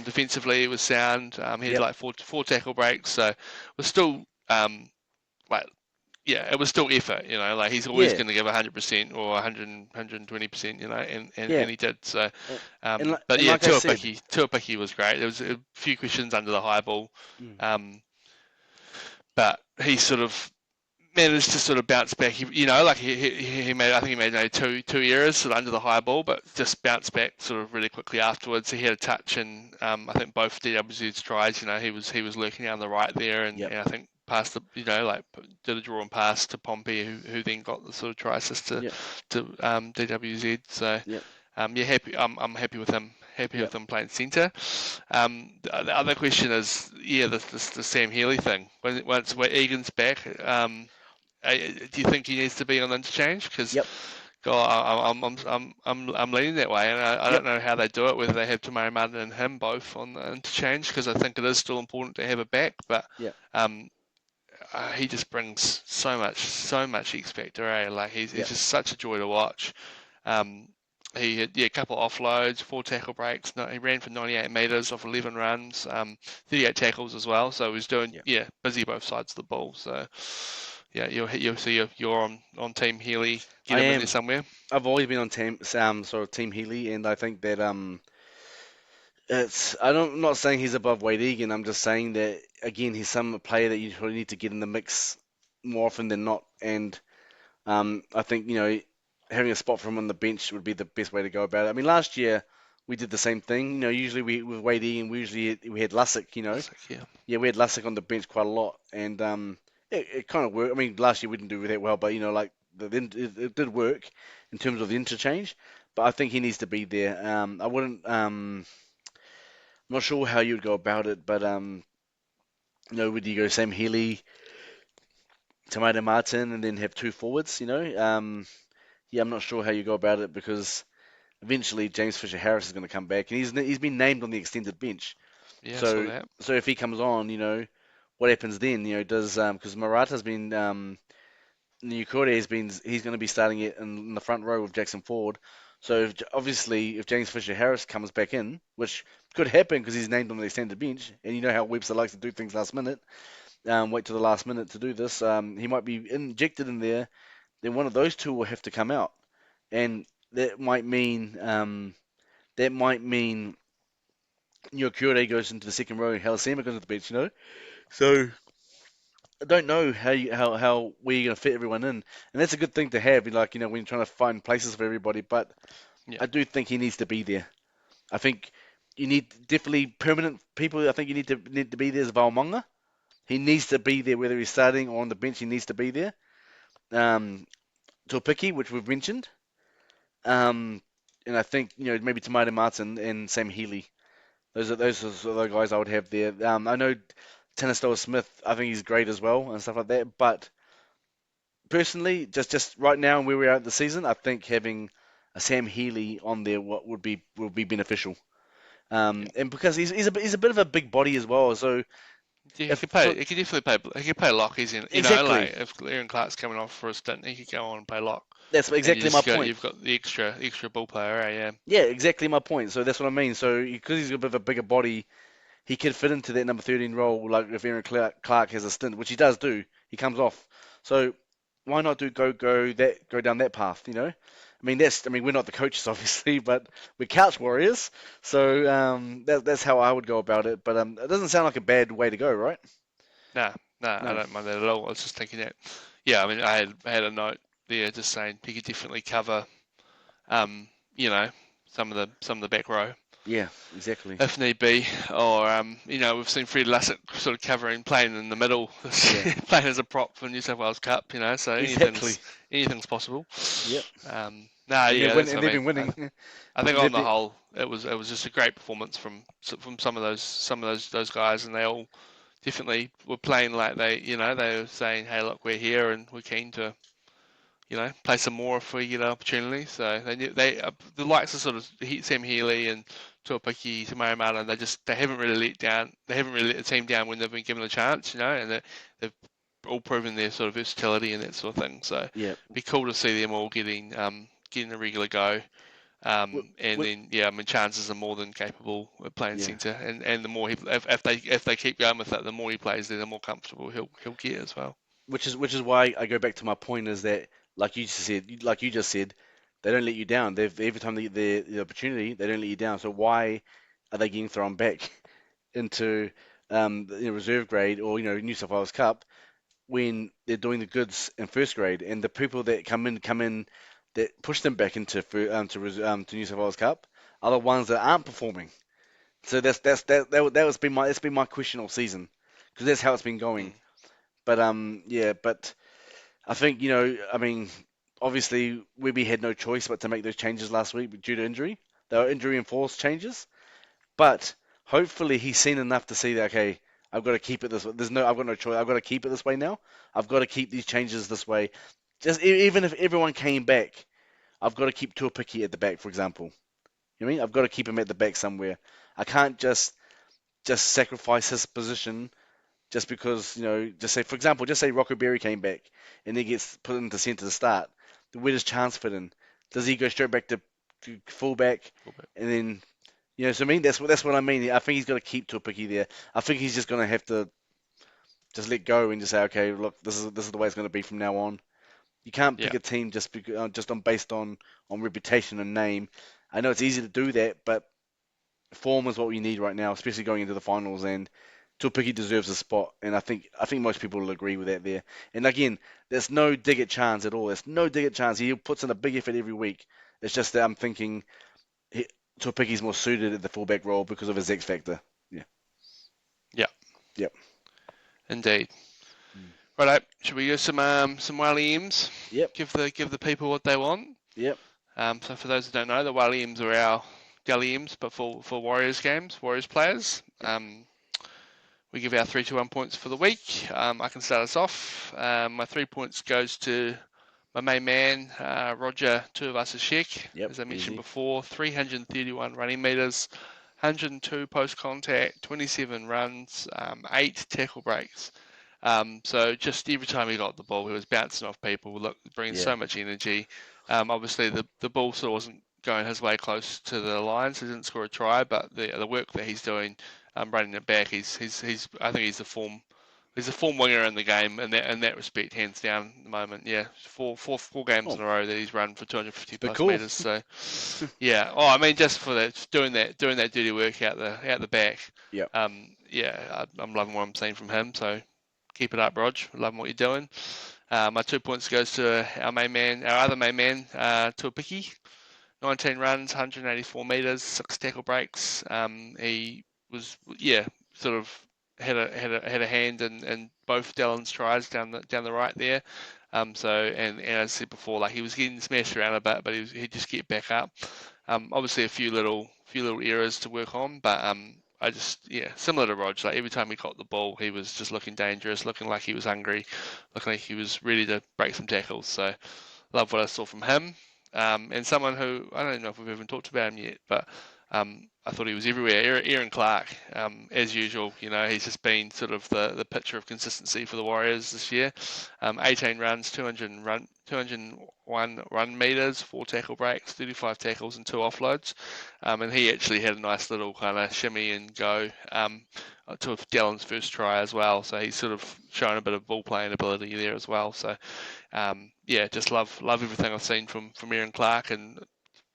Speaker 1: Defensively, he was sound. He had
Speaker 2: Yep.
Speaker 1: like four tackle breaks, so it was still like yeah, it was still effort. Like he's always
Speaker 2: Yeah.
Speaker 1: going to give 100% or 120%. And
Speaker 2: Yeah.
Speaker 1: he did. So,
Speaker 2: And, and
Speaker 1: but
Speaker 2: and
Speaker 1: yeah,
Speaker 2: like I said,
Speaker 1: Tuapiki was great. There was a few questions under the high ball,
Speaker 2: mm,
Speaker 1: um, but he sort of managed to sort of bounce back. Like he made, I think he made two errors sort of under the high ball, but just bounced back sort of really quickly afterwards. He had a touch, and I think both DWZ's tries. He was lurking down the right there, and,
Speaker 2: yep.
Speaker 1: and I think passed the like did a draw and pass to Pompey, who then got the sort of try assist to
Speaker 2: Yep.
Speaker 1: DWZ. So
Speaker 2: Yep.
Speaker 1: yeah, happy. I'm happy with him. Happy with
Speaker 2: Yep.
Speaker 1: him playing centre. The other question is, yeah, the Sam Healy thing. Once Egan's back, do you think he needs to be on interchange? Because
Speaker 2: Yep.
Speaker 1: God, I'm leaning that way, and I don't
Speaker 2: Yep.
Speaker 1: know how they do it. Whether they have Tamari Martin and him both on the interchange, because I think it is still important to have a back. But
Speaker 2: Yep.
Speaker 1: um, he just brings so much X factor. Like he's
Speaker 2: Yep.
Speaker 1: just such a joy to watch. Um, he had a couple of offloads, four tackle breaks. No, he ran for 98 meters off 11 runs, 38 tackles as well. So he was doing
Speaker 2: Yep.
Speaker 1: busy both sides of the ball. So yeah, you're on Team Healy. Get
Speaker 2: I
Speaker 1: him in there
Speaker 2: am.
Speaker 1: somewhere.
Speaker 2: I've always been on Team Healy, and I think that it's. I'm not saying he's above Wade Egan. I'm just saying that again, he's some player that you probably need to get in the mix more often than not. And I think having a spot for him on the bench would be the best way to go about it. I mean, last year we did the same thing. Usually with Wade Egan, we had Lussick.
Speaker 1: That's like, yeah,
Speaker 2: Yeah, we had Lussick on the bench quite a lot, and it kind of worked. I mean, last year we didn't do that well, but like it did work in terms of the interchange. But I think he needs to be there. I wouldn't. I'm not sure how you'd go about it, but would you go Sam Healy, Tomato Martin, and then have two forwards? Yeah, I'm not sure how you go about it because eventually James Fisher Harris is going to come back, and he's been named on the extended bench.
Speaker 1: yeah. I saw
Speaker 2: So
Speaker 1: that.
Speaker 2: so if he comes on, what happens then? Does because Morata's been Nukore he's going to be starting it in the front row with Jackson Ford. So obviously if James Fisher Harris comes back in, which could happen because he's named on the extended bench, and you know how Webster likes to do things last minute, wait till the last minute to do this. He might be injected in there. Then one of those two will have to come out, and that might mean Cure goes into the second row, and Halasima goes to the bench. So I don't know how where you're gonna fit everyone in, and that's a good thing to have. When you're trying to find places for everybody. But
Speaker 1: Yeah,
Speaker 2: I do think he needs to be there. I think you need definitely permanent people. I think you need to be there as Valmonga. He needs to be there, whether he's starting or on the bench. He needs to be there. Torpiki, which we've mentioned, um, and I think maybe Tomato Martin and Sam Healy. Those are the guys I would have there. I know Tanistoa Smith. I think he's great as well and stuff like that. But personally, just right now and where we are at the season, I think having a Sam Healy on there what would be beneficial.
Speaker 1: yeah.
Speaker 2: And because he's a bit of a big body as well, so
Speaker 1: Yeah, he
Speaker 2: if
Speaker 1: could
Speaker 2: for,
Speaker 1: play. He could definitely play. He could play lock. He's in.
Speaker 2: exactly,
Speaker 1: Like if Aaron Clark's coming off for a stint, he could go on and play lock.
Speaker 2: that's
Speaker 1: And you
Speaker 2: exactly my
Speaker 1: just got
Speaker 2: point.
Speaker 1: you've got the extra ball player. Yeah,
Speaker 2: Yeah, exactly my point. So that's what I mean. So because he's got a bit of a bigger body, he could fit into that number 13 role. Like if Aaron Clark has a stint, which he does do, he comes off. So why not go down that path? We're not the coaches obviously, but we're couch warriors. So that's how I would go about it. But it doesn't sound like a bad way to go, right?
Speaker 1: nah, I
Speaker 2: No.
Speaker 1: don't mind that at all. I was just thinking that. Yeah, I mean, I had a note there just saying he could definitely cover. Um, you know, some of the back row
Speaker 2: Yeah, exactly.
Speaker 1: if need be, or we've seen Fred Lussick sort of covering, playing in the middle,
Speaker 2: Yeah,
Speaker 1: playing as a prop for New South Wales Cup. So
Speaker 2: exactly.
Speaker 1: anything's possible.
Speaker 2: Yep.
Speaker 1: No,
Speaker 2: And they're
Speaker 1: yeah,
Speaker 2: win
Speaker 1: that's
Speaker 2: and
Speaker 1: what I
Speaker 2: they've
Speaker 1: mean.
Speaker 2: been winning.
Speaker 1: I think
Speaker 2: They-
Speaker 1: on the
Speaker 2: they-
Speaker 1: whole, it was just a great performance from some of those guys, and they all definitely were playing like they were saying, hey, look, we're here and we're keen to play some more if we get an opportunity. So the likes of sort of Sam Healy and Tuapiki, Tamari Martin, they haven't really let down. They haven't really let the team down when they've been given a chance, and they've all proven their sort of versatility and that sort of thing. So it'd
Speaker 2: yeah.
Speaker 1: be cool to see them all getting a regular go.
Speaker 2: Wh-
Speaker 1: And
Speaker 2: wh-
Speaker 1: then yeah, I mean chances are more than capable of playing
Speaker 2: yeah.
Speaker 1: centre, and the more if they keep going with it, the more he plays there, the more comfortable he'll get as well.
Speaker 2: Which is why I go back to my point is that like you just said, they don't let you down. Every time they get the opportunity, they don't let you down. So why are they getting thrown back into the reserve grade or New South Wales Cup when they're doing the goods in first grade and the people that come in that push them back into to New South Wales Cup are the ones that aren't performing. So that's been my question all season because that's how it's been going.
Speaker 1: Mm,
Speaker 2: But yeah, but I think, obviously Webby had no choice but to make those changes last week due to injury. They were injury enforced changes, but hopefully he's seen enough to see that, okay, I've got to keep it this way. I've got no choice. I've got to keep it this way now. I've got to keep these changes this way. Even if everyone came back, I've got to keep Tuapiki at the back, for example. You know what I mean? I've got to keep him at the back somewhere. I can't just sacrifice his position just because, just say Rocco Berry came back and he gets put into centre to start. Where does Chance fit in? Does he go straight back to fullback
Speaker 1: little bit.
Speaker 2: and then so I mean that's what I mean. I think he's got to keep Tuapiki there. I think he's just gonna have to just let go and just say, okay, look, this is the way it's gonna be from now on. You can't pick
Speaker 1: Yeah,
Speaker 2: a team just on based on reputation and name. I know it's easy to do that, but form is what we need right now, especially going into the finals. And Tuapiki deserves a spot, and I think most people will agree with that there. And again, there's no dig at chance at all. There's no dig at chance. He puts in a big effort every week. It's just that I'm thinking he, Tuapiki's more suited at the fullback role because of his X factor. Yeah.
Speaker 1: yeah,
Speaker 2: Yep.
Speaker 1: indeed.
Speaker 2: Mm.
Speaker 1: Right, should we do some Wally M's?
Speaker 2: Yep.
Speaker 1: Give the people what they want.
Speaker 2: Yep.
Speaker 1: So for those who don't know, the Wally M's are our Gully M's, but for Warriors games, Warriors players. We give our 3-2-1 points for the week. I can start us off. My 3 points goes to my main man, Roger Tuivasa-Sheck.
Speaker 2: Yep.
Speaker 1: As I mentioned
Speaker 2: Easy.
Speaker 1: before, 331 running meters, 102 post contact, 27 runs, 8 tackle breaks. So just every time he got the ball, he was bouncing off people, bringing
Speaker 2: Yeah.
Speaker 1: so much energy. Obviously, the ball sort of wasn't going his way close to the line, so he didn't score a try. But the work that he's doing, running it back, I think he's the He's a form winger in the game in that respect, hands down. At the moment, yeah, four games
Speaker 2: Oh,
Speaker 1: in a row that he's run for 250
Speaker 2: it's a bit
Speaker 1: plus
Speaker 2: cool.
Speaker 1: meters. So, yeah. Oh, I mean, just for that, just doing that dirty work out the back.
Speaker 2: Yeah,
Speaker 1: Yeah, I'm loving what I'm seeing from him. So, keep it up, Rog. Loving what you're doing. My 2 points goes to our other main man, Tuapiki. 19 runs, 184 meters, 6 tackle breaks. He was, yeah, sort of had a hand in both Dylan's tries down the right there. And as I said before, like he was getting smashed around a bit, but he'd just get back up. Obviously a few little errors to work on, but I just, yeah, similar to Rog, like every time he got the ball, he was just looking dangerous, looking like he was hungry, looking like he was ready to break some tackles. So love what I saw from him. And someone who I don't know if we've even talked about him yet, but I thought he was everywhere. Aaron Clark, as usual, he's just been sort of the picture of consistency for the Warriors this year. 18 runs, 201 run meters, 4 tackle breaks, 35 tackles, and 2 offloads. And he actually had a nice little kind of shimmy and go to Dallon's first try as well. So he's sort of shown a bit of ball playing ability there as well. So yeah, just love everything I've seen from Aaron Clark, and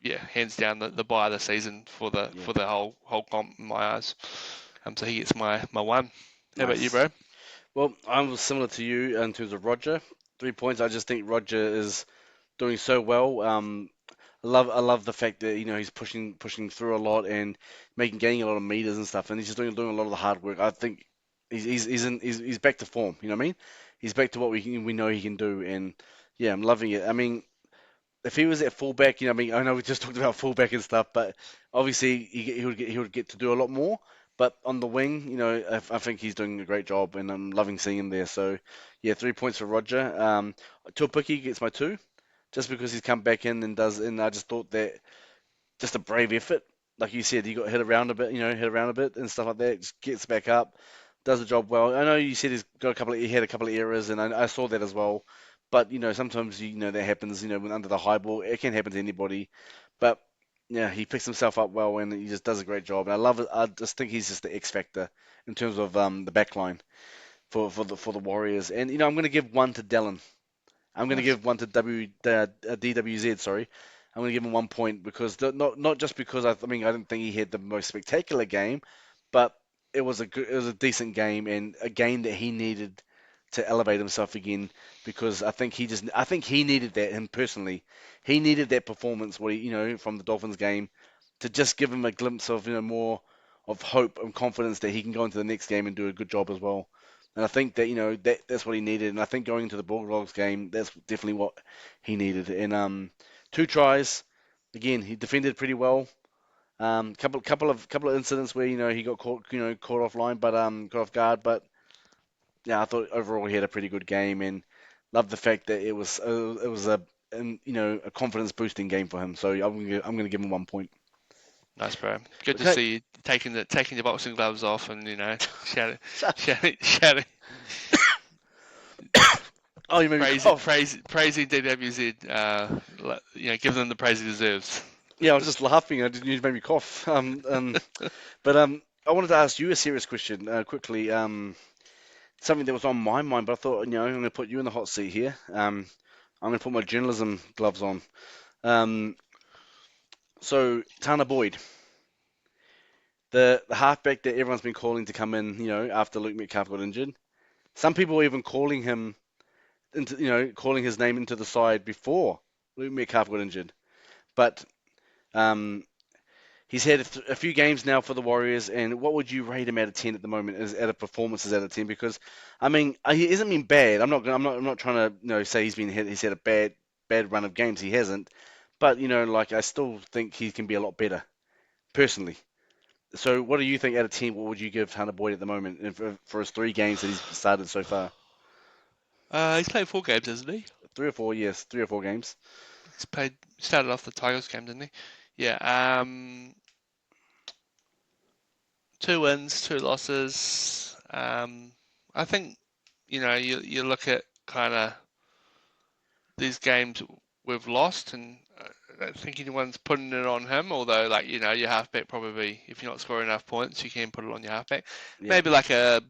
Speaker 1: yeah, hands down the buy of the season for the
Speaker 2: yeah,
Speaker 1: whole comp in my eyes. So he gets my one. How about you,
Speaker 2: nice.
Speaker 1: bro?
Speaker 2: Well, I'm similar to you in terms of Roger. 3 points. I just think Roger is doing so well. I love the fact that he's pushing through a lot and gaining a lot of meters and stuff, and he's just doing a lot of the hard work. I think he's back to form. You know what I mean? He's back to what we know he can do, and yeah, I'm loving it. I mean, if he was at fullback, I know we just talked about fullback and stuff, but obviously he would get to do a lot more. But on the wing, I think he's doing a great job, and I'm loving seeing him there. So yeah, 3 points for Roger. Tuapiki gets my two, just because he's come back in and does, and I just thought that just a brave effort. Like you said, he got hit around a bit, and stuff like that. Just gets back up, does the job well. I know you said he had a couple of errors, and I saw that as well. But sometimes that happens. When under the high ball, it can happen to anybody. But yeah, he picks himself up well, and he just does a great job. And I love it. I just think he's just the X factor in terms of the back line for the Warriors. And I'm going to give one to Dallin. I'm going to
Speaker 1: Nice.
Speaker 2: give one to DWZ. Sorry, I'm going to give him 1 point because not just because I mean I didn't think he had the most spectacular game, but it was a decent game and a game that he needed to elevate himself again because I think he needed that him personally. He needed that performance where from the Dolphins game to just give him a glimpse of more of hope and confidence that he can go into the next game and do a good job as well. And I think that that's what he needed. And I think going into the Bulldogs game, that's definitely what he needed. And 2 tries, again, he defended pretty well. Couple of incidents where he got caught offline, but caught off guard. But yeah, I thought overall he had a pretty good game, and loved the fact that it was a confidence boosting game for him. So I'm gonna give him 1 point.
Speaker 1: Nice, bro. Good to
Speaker 2: Okay.
Speaker 1: see you taking your boxing gloves off and shouting, shouting,
Speaker 2: Oh, you made me cough.
Speaker 1: praising DWZ. Give them the praise he deserves.
Speaker 2: Yeah, I was just laughing. I didn't. You made me cough. But I wanted to ask you a serious question quickly. Something that was on my mind, but I thought, I'm going to put you in the hot seat here. I'm going to put my journalism gloves on. Um, so Tana Boyd, the halfback that everyone's been calling to come in, after Luke Metcalf got injured. Some people were even calling him calling his name into the side before Luke Metcalf got injured. But um, he's had a few games now for the Warriors, and what would you rate him out of 10 at the moment? As out of performances out of 10? Because I mean, he hasn't been bad. I'm not trying to say he's had a bad run of games. He hasn't, but like I still think he can be a lot better personally. So what do you think out of 10? What would you give Hunter Boyd at the moment for his 3 games that he's started so far?
Speaker 1: He's played 4 games, hasn't he?
Speaker 2: 3 or 4, yes, 3 or 4 games.
Speaker 1: Started off the Tigers game, didn't he? Yeah. 2 wins, 2 losses. I think you look at kind of these games we've lost, and I don't think anyone's putting it on him. Although, like your halfback probably, if you're not scoring enough points, you can put it on your halfback.
Speaker 2: Yeah,
Speaker 1: Maybe like a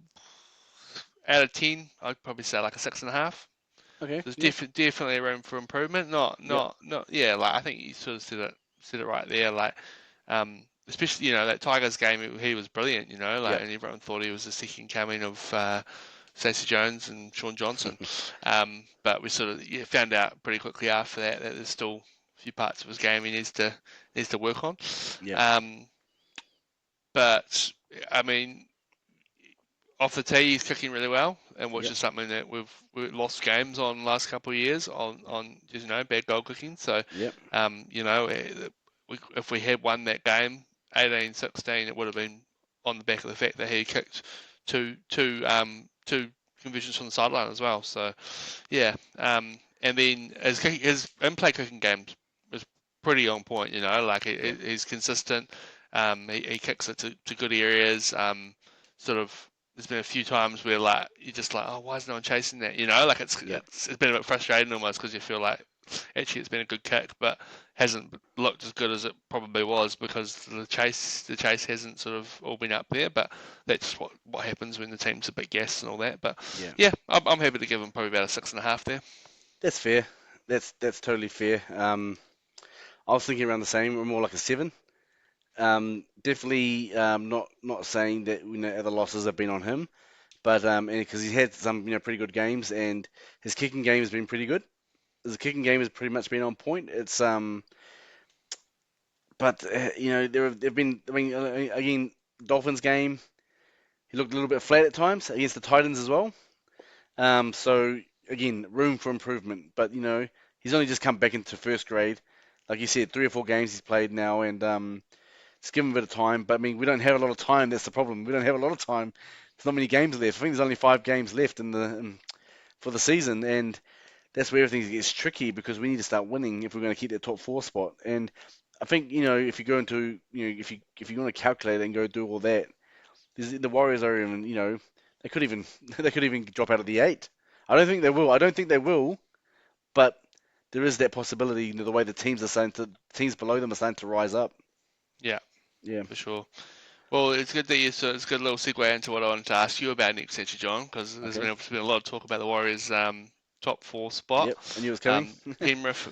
Speaker 1: out of 10, I'd probably say like a 6.5.
Speaker 2: Okay.
Speaker 1: There's
Speaker 2: Yep.
Speaker 1: definitely room for improvement. Not,
Speaker 2: Yep.
Speaker 1: not, not. Yeah, like I think you sort of said it right there. Like, especially that Tigers game, he was brilliant. Like,
Speaker 2: Yep.
Speaker 1: and everyone thought he was the second coming of Stacey Jones and Sean Johnson. But we sort of found out pretty quickly after that there's still a few parts of his game he needs to work on.
Speaker 2: Yep.
Speaker 1: Um, but I mean, off the tee, he's kicking really well, and which
Speaker 2: Yep.
Speaker 1: is something that we've lost games on the last couple of years on just bad goal kicking. So,
Speaker 2: Yep.
Speaker 1: if we had won that game 18-16, it would have been on the back of the fact that he kicked two conversions from the sideline as well. So, yeah, and then his in-play kicking game was pretty on point. Like
Speaker 2: Yep.
Speaker 1: he's consistent. He kicks it to good areas. Sort of there's been a few times where like you're just like, oh, why is no one chasing that? Like it's
Speaker 2: Yep.
Speaker 1: it's, it's been a bit frustrating almost because you feel like actually it's been a good kick, but hasn't looked as good as it probably was because the chase hasn't sort of all been up there. But that's what happens when the team's a bit gassed and all that. But
Speaker 2: Yeah.
Speaker 1: yeah, I'm happy to give him probably about a 6.5 there.
Speaker 2: That's fair. That's totally fair. I was thinking around the same, or more like a 7. Definitely not saying that other losses have been on him, but and because he's had some pretty good games, and his kicking game has been pretty good. His kicking game has pretty much been on point. It's but there've been, I mean, again, Dolphins game, he looked a little bit flat at times against the Titans as well. So again, room for improvement. But he's only just come back into first grade. Like you said, 3 or 4 games he's played now, and just give him a bit of time. But I mean, we don't have a lot of time. That's the problem. We don't have a lot of time. There's not many games left. I think there's only 5 games left for the season, and that's where everything gets tricky because we need to start winning if we're going to keep that top 4 spot. And I think if you go into if you want to calculate and go do all that, the Warriors are even they could even they could even drop out of the 8. I don't think they will. I don't think they will, but there is that possibility. The way the teams below them are starting to rise up.
Speaker 1: Yeah,
Speaker 2: Yeah.
Speaker 1: for sure. Well, it's good that it's a good little segue into what I wanted to ask you about next, actually, John, because there's
Speaker 2: Okay.
Speaker 1: been a lot of talk about the Warriors' top 4 spot.
Speaker 2: Yep. I knew it was coming.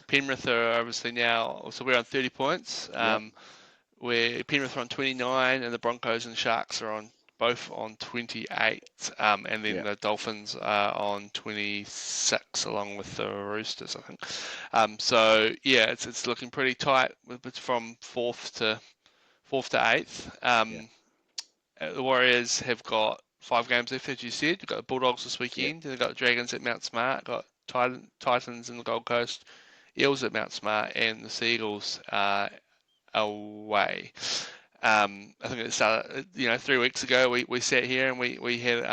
Speaker 1: Penrith are obviously now, so we're on 30 points.
Speaker 2: Yep.
Speaker 1: Where Penrith are on 29, and the Broncos and Sharks are both on 28, and then
Speaker 2: Yep.
Speaker 1: the Dolphins are on 26, along with the Roosters, I think. So yeah, it's looking pretty tight from fourth to eighth.
Speaker 2: Yep.
Speaker 1: The Warriors have got 5 games left, as you said. They've got the Bulldogs this
Speaker 2: Yep.
Speaker 1: weekend. They've got the Dragons at Mount Smart. Got Titans in the Gold Coast, Eels at Mount Smart, and the Seagulls away. I think it started, 3 weeks ago. We sat here and we had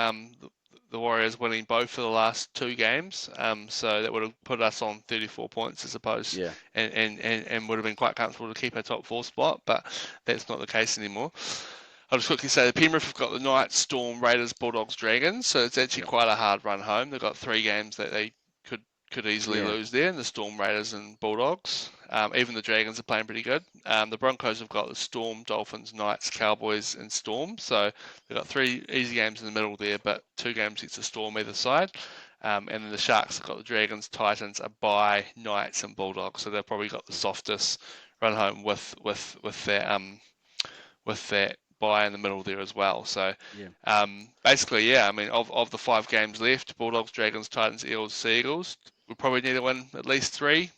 Speaker 1: the Warriors winning both of the last 2 games. So that would have put us on 34 points as opposed,
Speaker 2: Yeah.
Speaker 1: and would have been quite comfortable to keep our top 4 spot. But that's not the case anymore. I'll just quickly say the Penrith have got the Knights, Storm, Raiders, Bulldogs, Dragons. So it's actually
Speaker 2: Yep.
Speaker 1: quite a hard run home. They've got 3 games that they could easily
Speaker 2: Yeah.
Speaker 1: lose there, and the Storm, Raiders, and Bulldogs. Even the Dragons are playing pretty good. The Broncos have got the Storm, Dolphins, Knights, Cowboys, and Storm. So they've got 3 easy games in the middle there, but 2 games against the Storm either side. And then the Sharks have got the Dragons, Titans, a bye, Knights, and Bulldogs. So they've probably got the softest run home with that bye in the middle there as well. So
Speaker 2: Yeah.
Speaker 1: basically, yeah, I mean, of the 5 games left, Bulldogs, Dragons, Titans, Eels, Seagulls, we probably need to win at least 3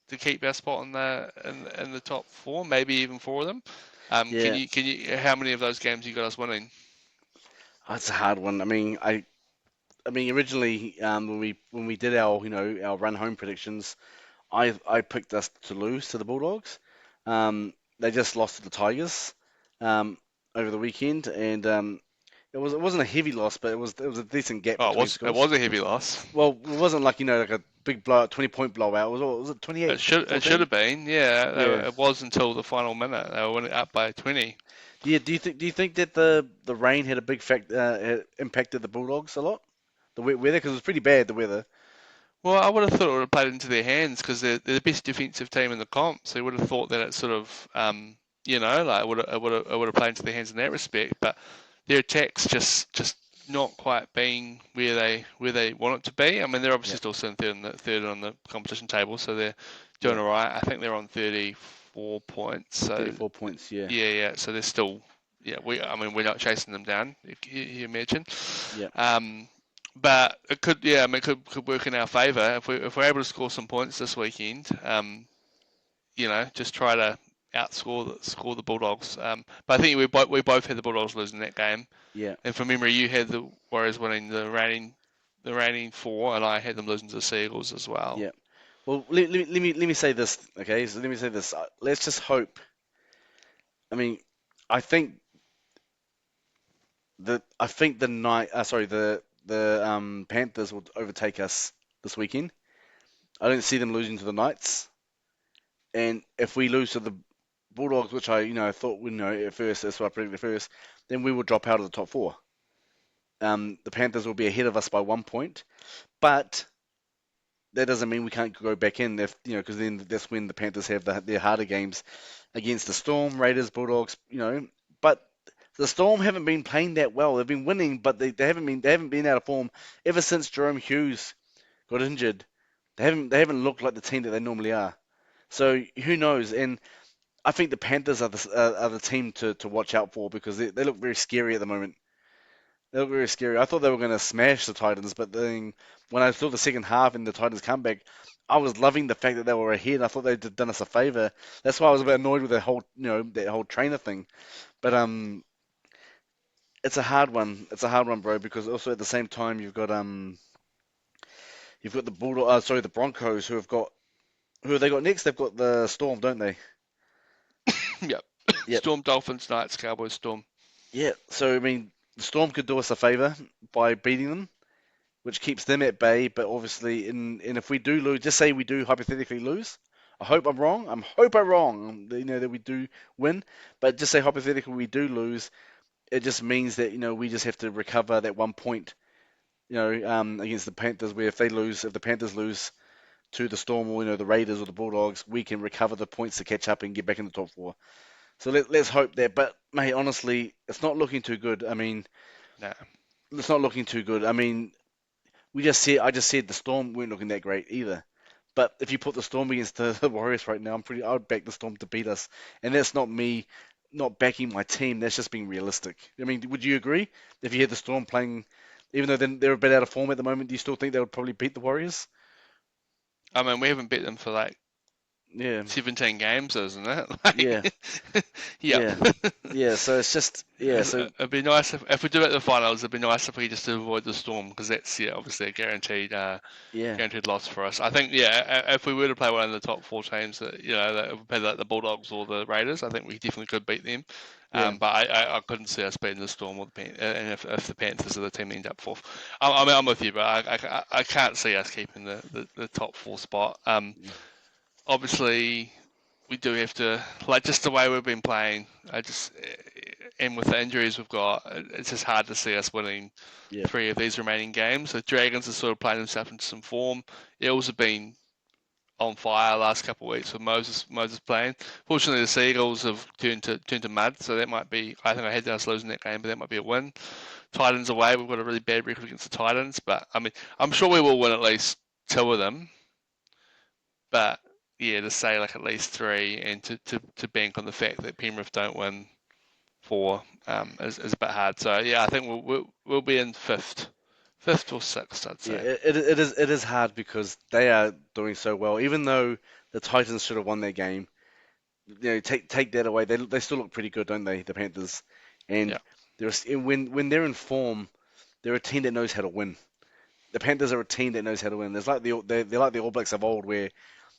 Speaker 1: to keep our spot in the top 4, maybe even 4 of them.
Speaker 2: Yeah.
Speaker 1: Can you how many of those games you got us winning?
Speaker 2: That's a hard one. I mean, originally, when we did our our run home predictions, I picked us to lose to the Bulldogs. They just lost to the Tigers um, over the weekend, and it wasn't a heavy loss, but it was a decent gap
Speaker 1: Oh, it
Speaker 2: between
Speaker 1: was it
Speaker 2: scores.
Speaker 1: was a heavy loss.
Speaker 2: Well, it wasn't like a big blowout, 20-point blowout. Was it
Speaker 1: It
Speaker 2: 28
Speaker 1: should
Speaker 2: 14?
Speaker 1: have been, yeah.
Speaker 2: Yeah.
Speaker 1: It was until the final minute. They were winning up by 20.
Speaker 2: Yeah. Do you think that the rain had a big had impacted the Bulldogs a lot? The weather, because it was pretty bad, the weather.
Speaker 1: Well, I would have thought it would have played into their hands because they're the best defensive team in the comp. So you would have thought that it sort of, like it would have played into their hands in that respect. But their attacks just not quite being where they want it to be. I mean, they're obviously
Speaker 2: Yeah,
Speaker 1: still sitting third on the competition table, so they're doing
Speaker 2: yeah,
Speaker 1: all right. I think they're on 34 points. So
Speaker 2: 34 points. Yeah,
Speaker 1: yeah. So they're still yeah. I mean, we're not chasing them down. You imagine.
Speaker 2: yeah,
Speaker 1: Um, but it could yeah. I mean, it could work in our favour if we're able to score some points this weekend. Just try to score the Bulldogs. But I think we both had the Bulldogs losing that game.
Speaker 2: yeah,
Speaker 1: And from memory, you had the Warriors winning the reigning four, and I had them losing to the Seagulls as well.
Speaker 2: yeah. Well, let me say this, okay? So let me say this. Let's just hope. I mean, I think the night, sorry, the Panthers will overtake us this weekend. I don't see them losing to the Knights, and if we lose to the Bulldogs, which I thought we at first, that's what I predicted at first, then we will drop out of the top four. The Panthers will be ahead of us by 1 point, but that doesn't mean we can't go back in if because then that's when the Panthers have their harder games against the Storm, Raiders, Bulldogs. But the Storm haven't been playing that well. They've been winning, but they haven't been out of form ever since Jerome Hughes got injured. They haven't looked like the team that they normally are. So who knows? And I think the Panthers are the team to watch out for because they look very scary at the moment. They look very scary. I thought they were going to smash the Titans, but then when I saw the second half and the Titans comeback, I was loving the fact that they were ahead. I thought they'd done us a favor. That's why I was a bit annoyed with that whole trainer thing. But it's a hard one. It's a hard one, bro, because also at the same time you've got the the Broncos who have they got next? They've got the Storm, don't they?
Speaker 1: Yep.
Speaker 2: Yep.
Speaker 1: Storm, Dolphins, Knights, Cowboys, Storm.
Speaker 2: Yeah. So I mean, the Storm could do us a favor by beating them, which keeps them at bay. But obviously, and if we do lose, just say we do hypothetically lose. I hope I'm wrong. Hope I'm wrong. That we do win. But just say hypothetically we do lose. It just means that we just have to recover that 1 point. Against the Panthers, where if the Panthers lose to the Storm or the Raiders or the Bulldogs, we can recover the points to catch up and get back in the top four. So let's hope that. But mate, honestly, it's not looking too good. I mean,
Speaker 1: Nah.
Speaker 2: it's not looking too good. I mean, I just said the Storm weren't looking that great either. But if you put the Storm against the Warriors right now, I would back the Storm to beat us. And that's not me not backing my team. That's just being realistic. I mean, would you agree? If you had the Storm playing, even though they're a bit out of form at the moment, do you still think they would probably beat the Warriors?
Speaker 1: I mean, we haven't beat them for like
Speaker 2: Yeah,
Speaker 1: 17 games, isn't it?
Speaker 2: yeah,
Speaker 1: Yep.
Speaker 2: yeah, yeah. So it's just So
Speaker 1: It'd be nice if we do it at the finals. It'd be nice if we just avoid the Storm because that's obviously a
Speaker 2: yeah,
Speaker 1: guaranteed loss for us. I think if we were to play one of the top four teams that would play like the Bulldogs or the Raiders, I think we definitely could beat them.
Speaker 2: yeah,
Speaker 1: But I couldn't see us beating the Storm or and if the Panthers are the team that end up fourth. I mean I'm with you, but I can't see us keeping the top four spot. Obviously we do have to like just the way we've been playing. And with the injuries we've got, it's just hard to see us winning
Speaker 2: yeah,
Speaker 1: three of these remaining games. The Dragons are sort of playing themselves into some form. Eels have been on fire last couple of weeks with Moses playing. Fortunately, the Seagulls have turned to mud, so that might be. I think I had us losing that game, but that might be a win. Titans away, we've got a really bad record against the Titans, but I mean, I'm sure we will win at least two of them. But yeah, to say like at least three, and to bank on the fact that Penrith don't win four is a bit hard. So yeah, I think we'll be in fifth or sixth, I'd
Speaker 2: yeah.
Speaker 1: say.
Speaker 2: It is hard because they are doing so well. Even though the Titans should have won their game, take that away, they still look pretty good, don't they? The Panthers, and
Speaker 1: Yeah,
Speaker 2: when they're in form, they're a team that knows how to win. The Panthers are a team that knows how to win. There's like they're like the All Blacks of old, where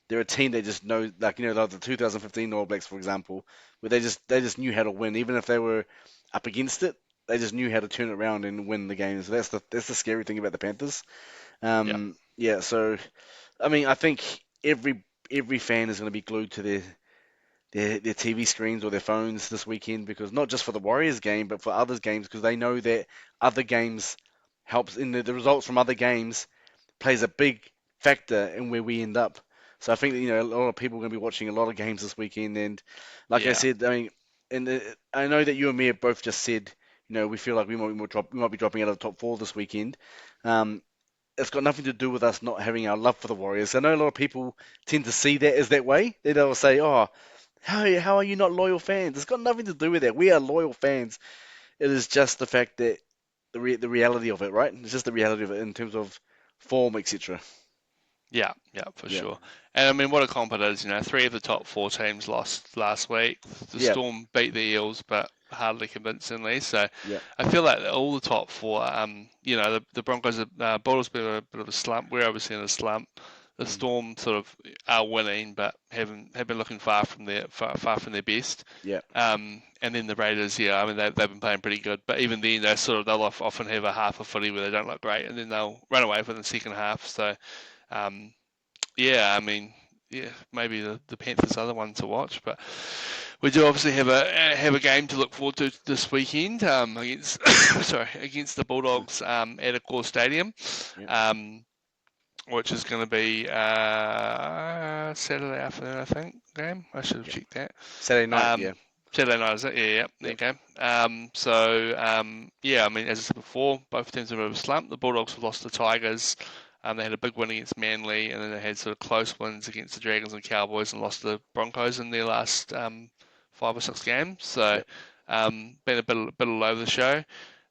Speaker 2: they're a team that just knows, like the 2015 All Blacks, for example, where they just knew how to win, even if they were up against it. They just knew how to turn it around and win the games. So that's the scary thing about the Panthers.
Speaker 1: yeah,
Speaker 2: Yeah. So I mean, I think every fan is going to be glued to their TV screens or their phones this weekend because not just for the Warriors game, but for others games because they know that other games helps in the results from other games plays a big factor in where we end up. So I think that, a lot of people are going to be watching a lot of games this weekend, and like I
Speaker 1: yeah,
Speaker 2: said, I mean, and I know that you and me have both just said, we feel like we might be dropping out of the top four this weekend. Um, it's got nothing to do with us not having our love for the Warriors. I know a lot of people tend to see that as that way. They'll say, "Oh, how are you not loyal fans?" It's got nothing to do with that. We are loyal fans. It is just the fact that the reality of it, right? It's just the reality of it in terms of form, etc.
Speaker 1: Yeah, yeah, for
Speaker 2: Yeah,
Speaker 1: sure. And I mean, what a comp it is. Three of the top four teams lost last week. The
Speaker 2: yeah,
Speaker 1: Storm beat the Eels, but hardly convincingly. So
Speaker 2: yeah,
Speaker 1: I feel like all the top four, the Broncos, Bulldogs been a bit of a slump. We're obviously in a slump. The
Speaker 2: mm,
Speaker 1: Storm sort of are winning, but have been looking far from their best.
Speaker 2: yeah.
Speaker 1: And then the Raiders, yeah, I mean they've been playing pretty good, but even then they'll often have a half a footy where they don't look great, and then they'll run away with it in the second half. So um, yeah, I mean, yeah, maybe the Panthers are the one to watch, but we do obviously have a game to look forward to this weekend against against the Bulldogs at a core stadium,
Speaker 2: Yeah.
Speaker 1: um, which is going to be Saturday afternoon, I think. Game. I should have
Speaker 2: Yeah.
Speaker 1: checked that.
Speaker 2: Saturday night,
Speaker 1: Um,
Speaker 2: yeah.
Speaker 1: Saturday night, is it? Yeah, yeah, there you
Speaker 2: Yep.
Speaker 1: go. Yeah, I mean, as I said before, both teams are a bit of a slump. The Bulldogs have lost to the Tigers. They had a big win against Manly, and then they had sort of close wins against the Dragons and Cowboys, and lost to the Broncos in their last 5 or 6 games. So,
Speaker 2: Yep.
Speaker 1: been a bit all over the show.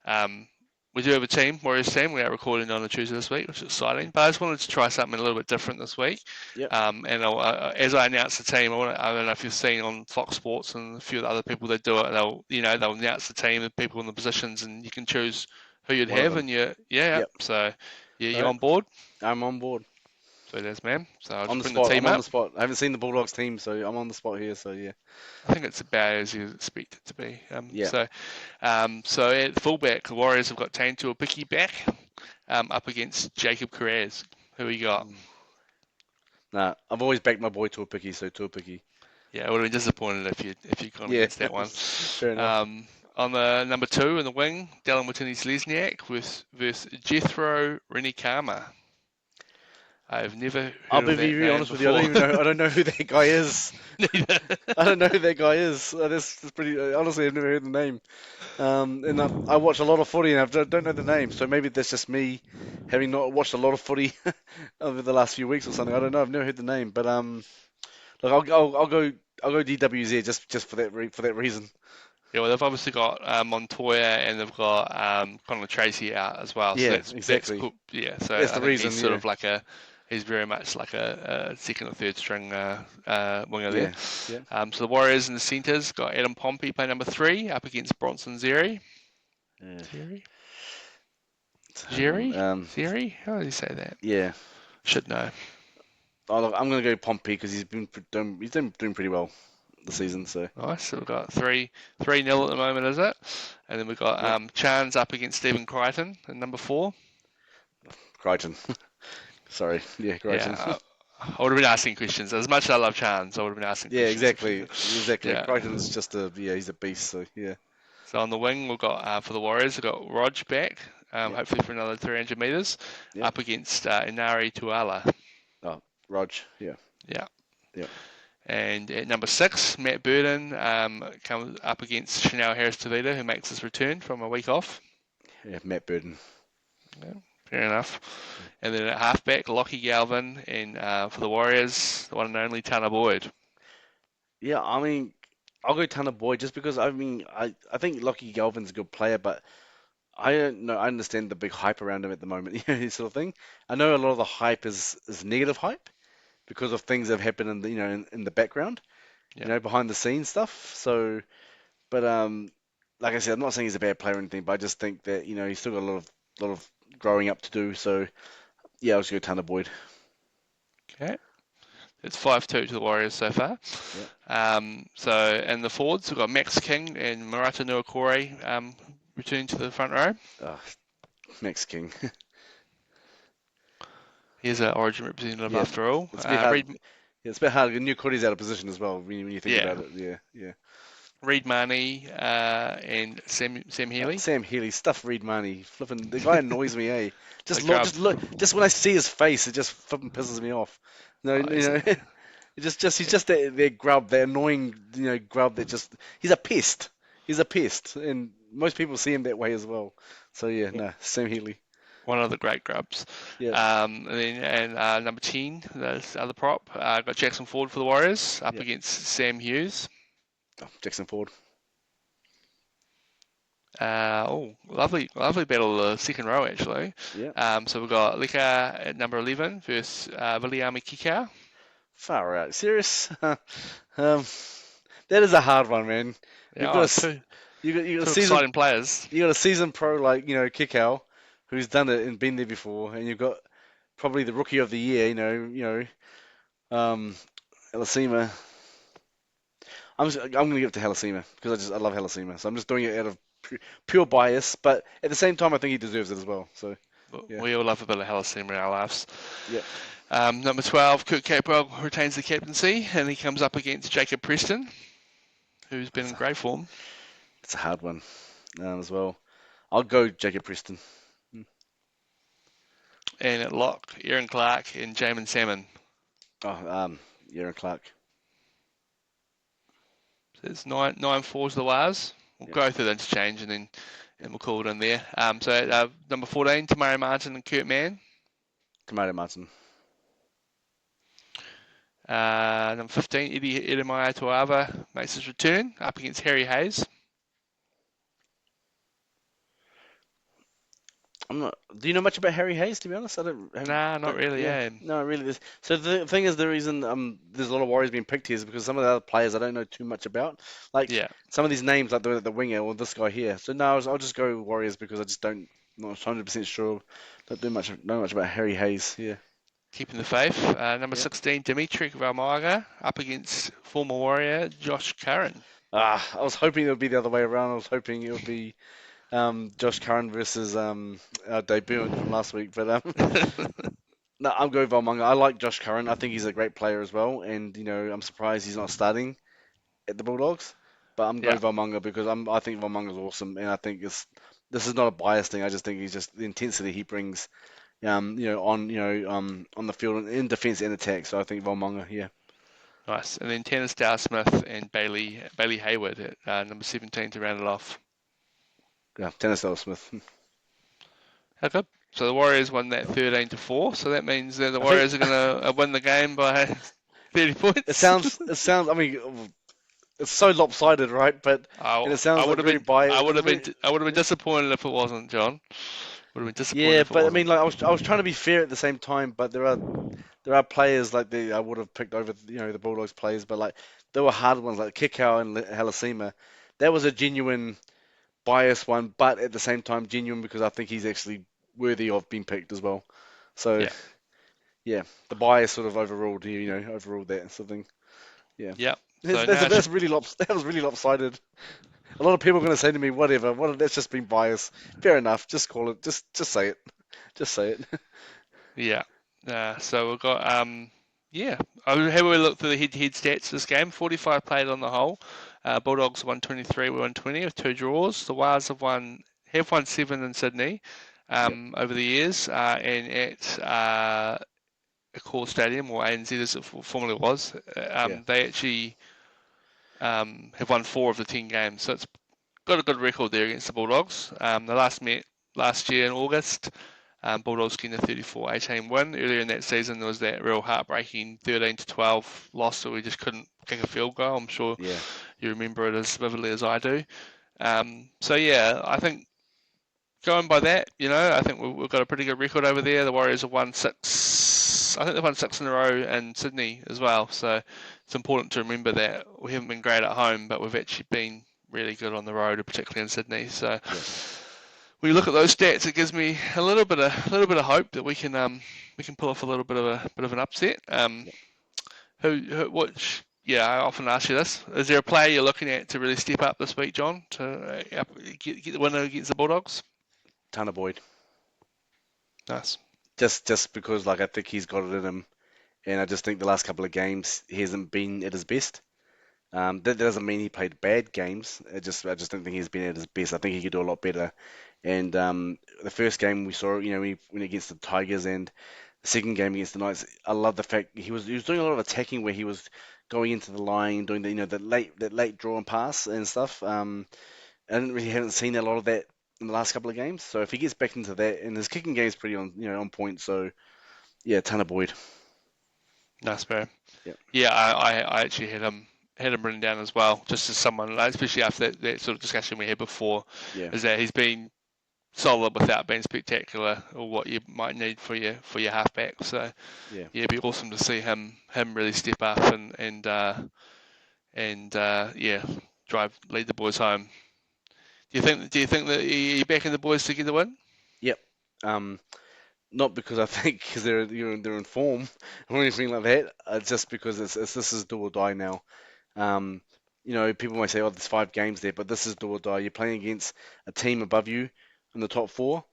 Speaker 1: Um, we do have a team, Warriors team. We are recording on a Tuesday this week, which is exciting. But I just wanted to try something a little bit different this week.
Speaker 2: Yep.
Speaker 1: And as I announce the team, I don't know if you've seen on Fox Sports and a few of the other people that do it. They'll announce the team, the people in the positions, and you can choose who you'd
Speaker 2: One of
Speaker 1: have.
Speaker 2: them.
Speaker 1: And yeah.
Speaker 2: Yep.
Speaker 1: So yeah,
Speaker 2: All
Speaker 1: you
Speaker 2: right.
Speaker 1: on board?
Speaker 2: I'm on board.
Speaker 1: So it is, man. So I'll
Speaker 2: On
Speaker 1: just
Speaker 2: the
Speaker 1: bring the
Speaker 2: spot.
Speaker 1: team
Speaker 2: I'm on the
Speaker 1: up.
Speaker 2: spot. I haven't seen the Bulldogs team, so I'm on the spot here. So yeah.
Speaker 1: I think it's about as you expect it to be.
Speaker 2: Yeah.
Speaker 1: So at fullback, the Warriors have got Taintua Picky back up against Jacob Carraz. Who you got?
Speaker 2: Mm. Nah, I've always backed my boy to a picky, so to a picky.
Speaker 1: Yeah, I would have been disappointed if you'd gone
Speaker 2: Yeah.
Speaker 1: against that one.
Speaker 2: Fair enough.
Speaker 1: On the number two in the wing, Dallin Watini-Slesniak versus Jethro Renikama. I've never
Speaker 2: I'll
Speaker 1: heard
Speaker 2: be
Speaker 1: of that
Speaker 2: very
Speaker 1: name
Speaker 2: honest with you. I don't
Speaker 1: before.
Speaker 2: even know. I don't know who that guy is.
Speaker 1: Neither.
Speaker 2: I don't know who that guy is. That's pretty. Honestly, I've never heard the name. And I watch a lot of footy, and don't know the name. So maybe that's just me having not watched a lot of footy over the last few weeks or something. I don't know. I've never heard the name, but look, I'll go DWZ just for for that reason.
Speaker 1: Yeah, well, they've obviously got Montoya and they've got Conor Tracy out as well, so
Speaker 2: Yeah,
Speaker 1: that's
Speaker 2: exactly.
Speaker 1: cool. Yeah, so
Speaker 2: That's
Speaker 1: I
Speaker 2: the
Speaker 1: think he's
Speaker 2: reason.
Speaker 1: sort
Speaker 2: Yeah,
Speaker 1: of he's very much like a second or third string winger there.
Speaker 2: yeah, yeah.
Speaker 1: So the Warriors in the centres got Adam Pompey play number three up against Bronson Xerri.
Speaker 2: Yeah.
Speaker 1: Xerri?
Speaker 2: Hang on.
Speaker 1: Xerri? Xerri? How do you say that?
Speaker 2: Yeah.
Speaker 1: Should know.
Speaker 2: Oh, look, I'm gonna go Pompey because he's doing pretty well this season. So
Speaker 1: Nice. So we've got 3-0 at the moment, is it? And then we've got
Speaker 2: yep,
Speaker 1: Chans up against Stephen Crichton in number four.
Speaker 2: Crichton. Sorry, yeah, Crichton.
Speaker 1: Yeah, I would have been asking questions. As much as I love Chans, I would have been asking
Speaker 2: Yeah,
Speaker 1: questions.
Speaker 2: exactly.
Speaker 1: Yeah.
Speaker 2: Crichton's just he's a beast. So yeah,
Speaker 1: So on the wing, we've got for the Warriors, we've got Rog back,
Speaker 2: yep,
Speaker 1: hopefully for another 300 metres,
Speaker 2: yep.
Speaker 1: up against Inari Tuala.
Speaker 2: Oh, Rog. Yeah,
Speaker 1: Yeah.
Speaker 2: yep.
Speaker 1: And at number six, Matt Burden comes up against Chanel Harris-Tavita, who makes his return from a week off.
Speaker 2: Yeah, Matt Burden.
Speaker 1: Yeah, fair enough. And then at halfback, Lockie Galvin, and for the Warriors, the one and only Tanner Boyd.
Speaker 2: Yeah, I mean, I'll go Tanner Boyd just because I think Lockie Galvin's a good player, but I don't know. I understand the big hype around him at the moment, sort of thing. I know a lot of the hype is negative hype because of things that have happened in the in the background,
Speaker 1: Yeah.
Speaker 2: behind the scenes stuff. So, but like I said, I'm not saying he's a bad player or anything, but I just think that he's still got lot of growing up to do. So yeah, I'll just go Tanner Boyd.
Speaker 1: Okay. It's 5-2 to the Warriors so far.
Speaker 2: Yeah.
Speaker 1: And the forwards, we've got Max King and Murata Nuakore returning to the front row.
Speaker 2: Oh, Max King.
Speaker 1: He's an Origin representative
Speaker 2: Yeah,
Speaker 1: after all.
Speaker 2: it's a bit hard.
Speaker 1: Reed,
Speaker 2: Yeah, it's a bit hard. New Cody's out of position as well when you think
Speaker 1: yeah,
Speaker 2: about it. Yeah, yeah.
Speaker 1: Reed Marnie and Sam Healy.
Speaker 2: Sam Healy, stuff Reed Money. Flipping, the guy annoys me, eh?
Speaker 1: The grub.
Speaker 2: Just when I see his face, it just flipping pisses me off. No,
Speaker 1: Oh, is it?
Speaker 2: he's just that grub, that annoying, grub that he's a pest. he's a pest, and most people see him that way as well. So yeah, no, Sam Heatley.
Speaker 1: One of the great grubs.
Speaker 2: Yep,
Speaker 1: Number 10, that's the other prop. Got Jackson Ford for the Warriors up
Speaker 2: yep.
Speaker 1: against Sam Hughes.
Speaker 2: Oh, Jackson Ford.
Speaker 1: Lovely, lovely battle of the second row actually.
Speaker 2: Yep.
Speaker 1: So we've got Lika at number 11 versus Viliami Kikau.
Speaker 2: Far out. Serious? um, that is a hard one, man. You've
Speaker 1: Yeah,
Speaker 2: got a
Speaker 1: oh,
Speaker 2: s-
Speaker 1: two
Speaker 2: you got a
Speaker 1: two
Speaker 2: season
Speaker 1: exciting players.
Speaker 2: you got a season pro like Kickow, who's done it and been there before, and you've got probably the rookie of the year, Halasima. I'm gonna give it to Halasima because I love Halasima, so I'm just doing it out of pure bias, but at the same time I think he deserves it as well. So yeah,
Speaker 1: We all love a bit of Hellsing in our lives.
Speaker 2: yep,
Speaker 1: Number 12, Kurt Capewell retains the captaincy, and he comes up against Jacob Preston, who's been
Speaker 2: it's
Speaker 1: in
Speaker 2: a,
Speaker 1: great form.
Speaker 2: it's a hard one as well. I'll go Jacob Preston.
Speaker 1: And at lock, Aaron Clark and Jamin Salmon.
Speaker 2: Oh, Aaron Clark.
Speaker 1: So it's 9-4 to the Wars. We'll
Speaker 2: Yep,
Speaker 1: go through the interchange and
Speaker 2: yep.
Speaker 1: we'll call it in there. Number 14, Tamari Martin and Kurt Mann.
Speaker 2: Tomato Martin.
Speaker 1: Number 15, Eddie Edemaya Tuava makes his return up against Harry Hayes.
Speaker 2: I'm not. Do you know much about Harry Hayes? To be honest, I don't.
Speaker 1: Nah, not really,
Speaker 2: Yeah,
Speaker 1: yeah.
Speaker 2: no, really. So the thing is, the reason there's a lot of Warriors being picked here is because some of the other players I don't know too much about. Like
Speaker 1: Yeah,
Speaker 2: some of these names, like the winger or this guy here. So no, I'll just go Warriors because I just don't not 100% sure. Don't know much about Harry Hayes. Yeah,
Speaker 1: keeping the faith. Number
Speaker 2: yeah.
Speaker 1: 16, Dimitri Valmaga up against former Warrior Josh Curran.
Speaker 2: I was hoping it would be the other way around. I was hoping it would be Josh Curran versus our debutant from last week, but no, I'm going Valmonga. I like Josh Curran. I think he's a great player as well, and I'm surprised he's not starting at the Bulldogs. But I'm
Speaker 1: Yeah,
Speaker 2: going Valmonga because I think Valmonga's awesome, and I think this is not a bias thing. I just think he's just the intensity he brings, on the field in defence and attack. So I think Valmonga, yeah,
Speaker 1: nice. And then Tanner Star Smith and Bailey Hayward at number 17 to round it off.
Speaker 2: yeah, Dennis L. Smith.
Speaker 1: How good. So the Warriors won that 13-4. So that means that the
Speaker 2: I think
Speaker 1: Warriors are going to win the game by 30 points.
Speaker 2: it sounds. I mean, it's so lopsided, right? But and
Speaker 1: I,
Speaker 2: it sounds
Speaker 1: I
Speaker 2: like
Speaker 1: would have
Speaker 2: very
Speaker 1: been
Speaker 2: biased. Very,
Speaker 1: I would have been disappointed if it wasn't, John. Would have been disappointed
Speaker 2: yeah,
Speaker 1: if it
Speaker 2: but I mean,
Speaker 1: wasn't.
Speaker 2: like I was trying to be fair at the same time, but there are players like I would have picked over the Bulldogs players, but like there were hard ones like Kikau and Halasima. That was a genuine bias one, but at the same time genuine because I think he's actually worthy of being picked as well. So
Speaker 1: Yeah,
Speaker 2: yeah, the bias sort of overruled that sort of thing. Yeah,
Speaker 1: yeah.
Speaker 2: that's
Speaker 1: So
Speaker 2: that's,
Speaker 1: now it
Speaker 2: that's
Speaker 1: should,
Speaker 2: really that was really lopsided. A lot of people are going to say to me, whatever, that's just been bias. Fair enough, just call it, just say it, just say it.
Speaker 1: yeah. So we've got yeah. I will have a look through the head-to-head stats this game. 45 played on the whole. Bulldogs 123, 120 with two draws. The Wars have won seven in Sydney
Speaker 2: Yep,
Speaker 1: over the years, and at Accor Stadium, or ANZ as it formerly was,
Speaker 2: yeah,
Speaker 1: they actually have won four of the 10 games. So it's got a good record there against the Bulldogs. The last met last year in August. Bulldogs getting a 34-18 win. Earlier in that season, there was that real heartbreaking 13-12 loss that we just couldn't kick a field goal. I'm sure
Speaker 2: yeah.
Speaker 1: you remember it as vividly as I do. So yeah, I think going by that, I think we've got a pretty good record over there. The Warriors have won six. I think they've won six in a row in Sydney as well. So it's important to remember that we haven't been great at home, but we've actually been really good on the road, particularly in Sydney. So
Speaker 2: Yep.
Speaker 1: when you look at those stats, it gives me a little bit of hope that we can pull off a little bit of an upset.
Speaker 2: Yep.
Speaker 1: Yeah, I often ask you this: is there a player you're looking at to really step up this week, John, to get the winner against the Bulldogs?
Speaker 2: Tanner Boyd.
Speaker 1: Nice.
Speaker 2: Just because like I think he's got it in him, and I just think the last couple of games he hasn't been at his best. That doesn't mean he played bad games. I just don't think he's been at his best. I think he could do a lot better. And the first game we saw, when he went against the Tigers and second game against the Knights, I love the fact he was doing a lot of attacking where he was going into the line, doing the that late draw and pass and stuff. I didn't really haven't seen a lot of that in the last couple of games. So if he gets back into that, and his kicking game's pretty on point. So yeah, Tanner Boyd.
Speaker 1: Nice, bro.
Speaker 2: Yeah,
Speaker 1: Yeah, I actually had him written down as well, just as someone, like, especially after that sort of discussion we had before,
Speaker 2: yeah,
Speaker 1: is that he's been solid without being spectacular or what you might need for your halfback. So
Speaker 2: yeah.
Speaker 1: yeah, it'd be awesome to see him really step up and yeah, lead the boys home. Do you think that he backing the boys to get the win?
Speaker 2: Yep. Um, Not because I think because they're in form or anything like that. Just because it's this is do or die now. Um, People might say, "Oh, there's 5 games there," but this is do or die. You're playing against a team above you in the top four,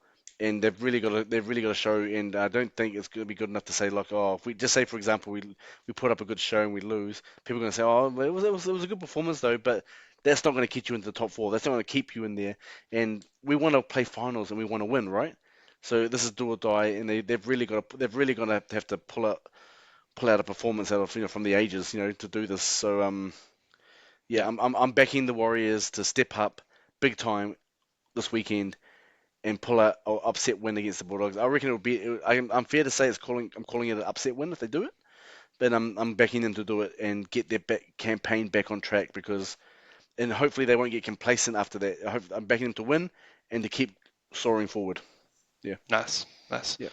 Speaker 2: and they've really got to show. And I don't think it's going to be good enough to say, like, "Oh, if we just say, for example, we put up a good show and we lose," people are going to say, "Oh, well, it was a good performance though," but that's not going to get you into the top four. That's not going to keep you in there. And we want to play finals and we want to win, right? So this is do or die, and they've really got to have to pull out a performance out of from the ages, to do this. So yeah,
Speaker 1: Yeah,
Speaker 2: I'm backing the Warriors to step up big time this weekend and pull out an upset win against the Bulldogs. I reckon it'll be. I'm fair to say I'm calling it an upset win if they do it, but I'm backing them to do it and get their campaign back on track and hopefully they won't get complacent after that. I'm backing them to win and to keep soaring forward. Yeah,
Speaker 1: nice, nice.
Speaker 2: yeah.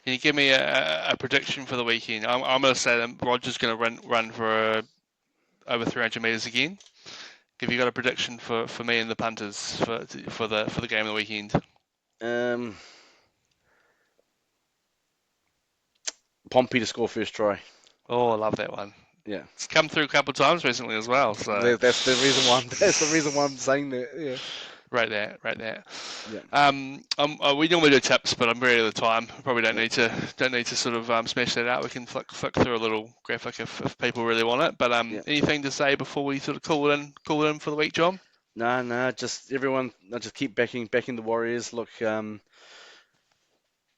Speaker 1: Can you give me a prediction for the weekend? I'm going to say that Roger's going to run for over 300 meters again. Have you got a prediction for me and the punters for the game of the weekend?
Speaker 2: Um, Pompey to score first try.
Speaker 1: Oh, I love that one.
Speaker 2: Yeah.
Speaker 1: It's come through a couple of times recently as well. So
Speaker 2: That's the reason why I'm saying that. Yeah.
Speaker 1: right there, right there.
Speaker 2: Yeah.
Speaker 1: We normally do tips, but I'm very out of time. Probably don't
Speaker 2: Yeah.
Speaker 1: need to sort of smash that out. We can flick through a little graphic if people really want it. But
Speaker 2: Yeah.
Speaker 1: anything to say before we sort of call it in for the week, John?
Speaker 2: No, just everyone, just keep backing the Warriors. Look,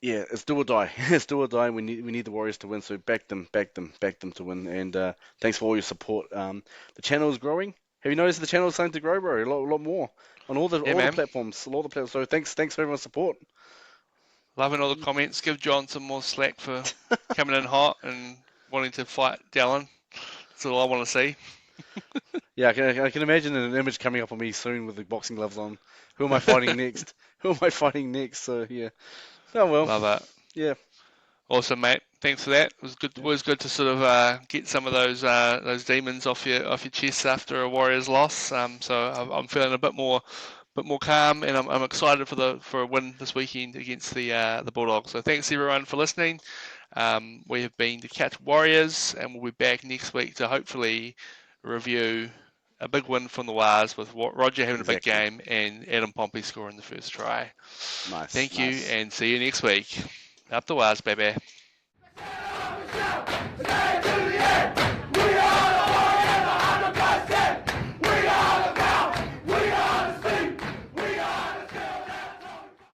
Speaker 2: yeah, it's do or die. It's do or die. We need the Warriors to win, so back them to win. And thanks for all your support. The channel is growing. Have you noticed the channel is starting to grow, bro? A lot more on all the
Speaker 1: Yeah,
Speaker 2: all the
Speaker 1: man.
Speaker 2: platforms, all the platforms. So thanks for everyone's support.
Speaker 1: Loving all the comments. Give John some more slack for coming in hot and wanting to fight Dallin. That's all I want to see.
Speaker 2: Yeah, I can imagine an image coming up on me soon with the boxing gloves on. Who am I fighting next? Who am I fighting next? So yeah. Oh well.
Speaker 1: Love it.
Speaker 2: Yeah.
Speaker 1: Awesome, mate. Thanks for that. It was good.
Speaker 2: Yeah.
Speaker 1: Always good to sort of get some of those demons off your chest after a Warriors loss. So I'm feeling a bit more calm, and I'm excited for a win this weekend against the Bulldogs. So thanks everyone for listening. We have been the Cat Warriors, and we'll be back next week to hopefully review a big win from the Wars with Roger having a big
Speaker 2: Exactly.
Speaker 1: game and Adam Pompey scoring the first try.
Speaker 2: Nice,
Speaker 1: Thank you,
Speaker 2: nice.
Speaker 1: and see you next week. Up the Wars, baby.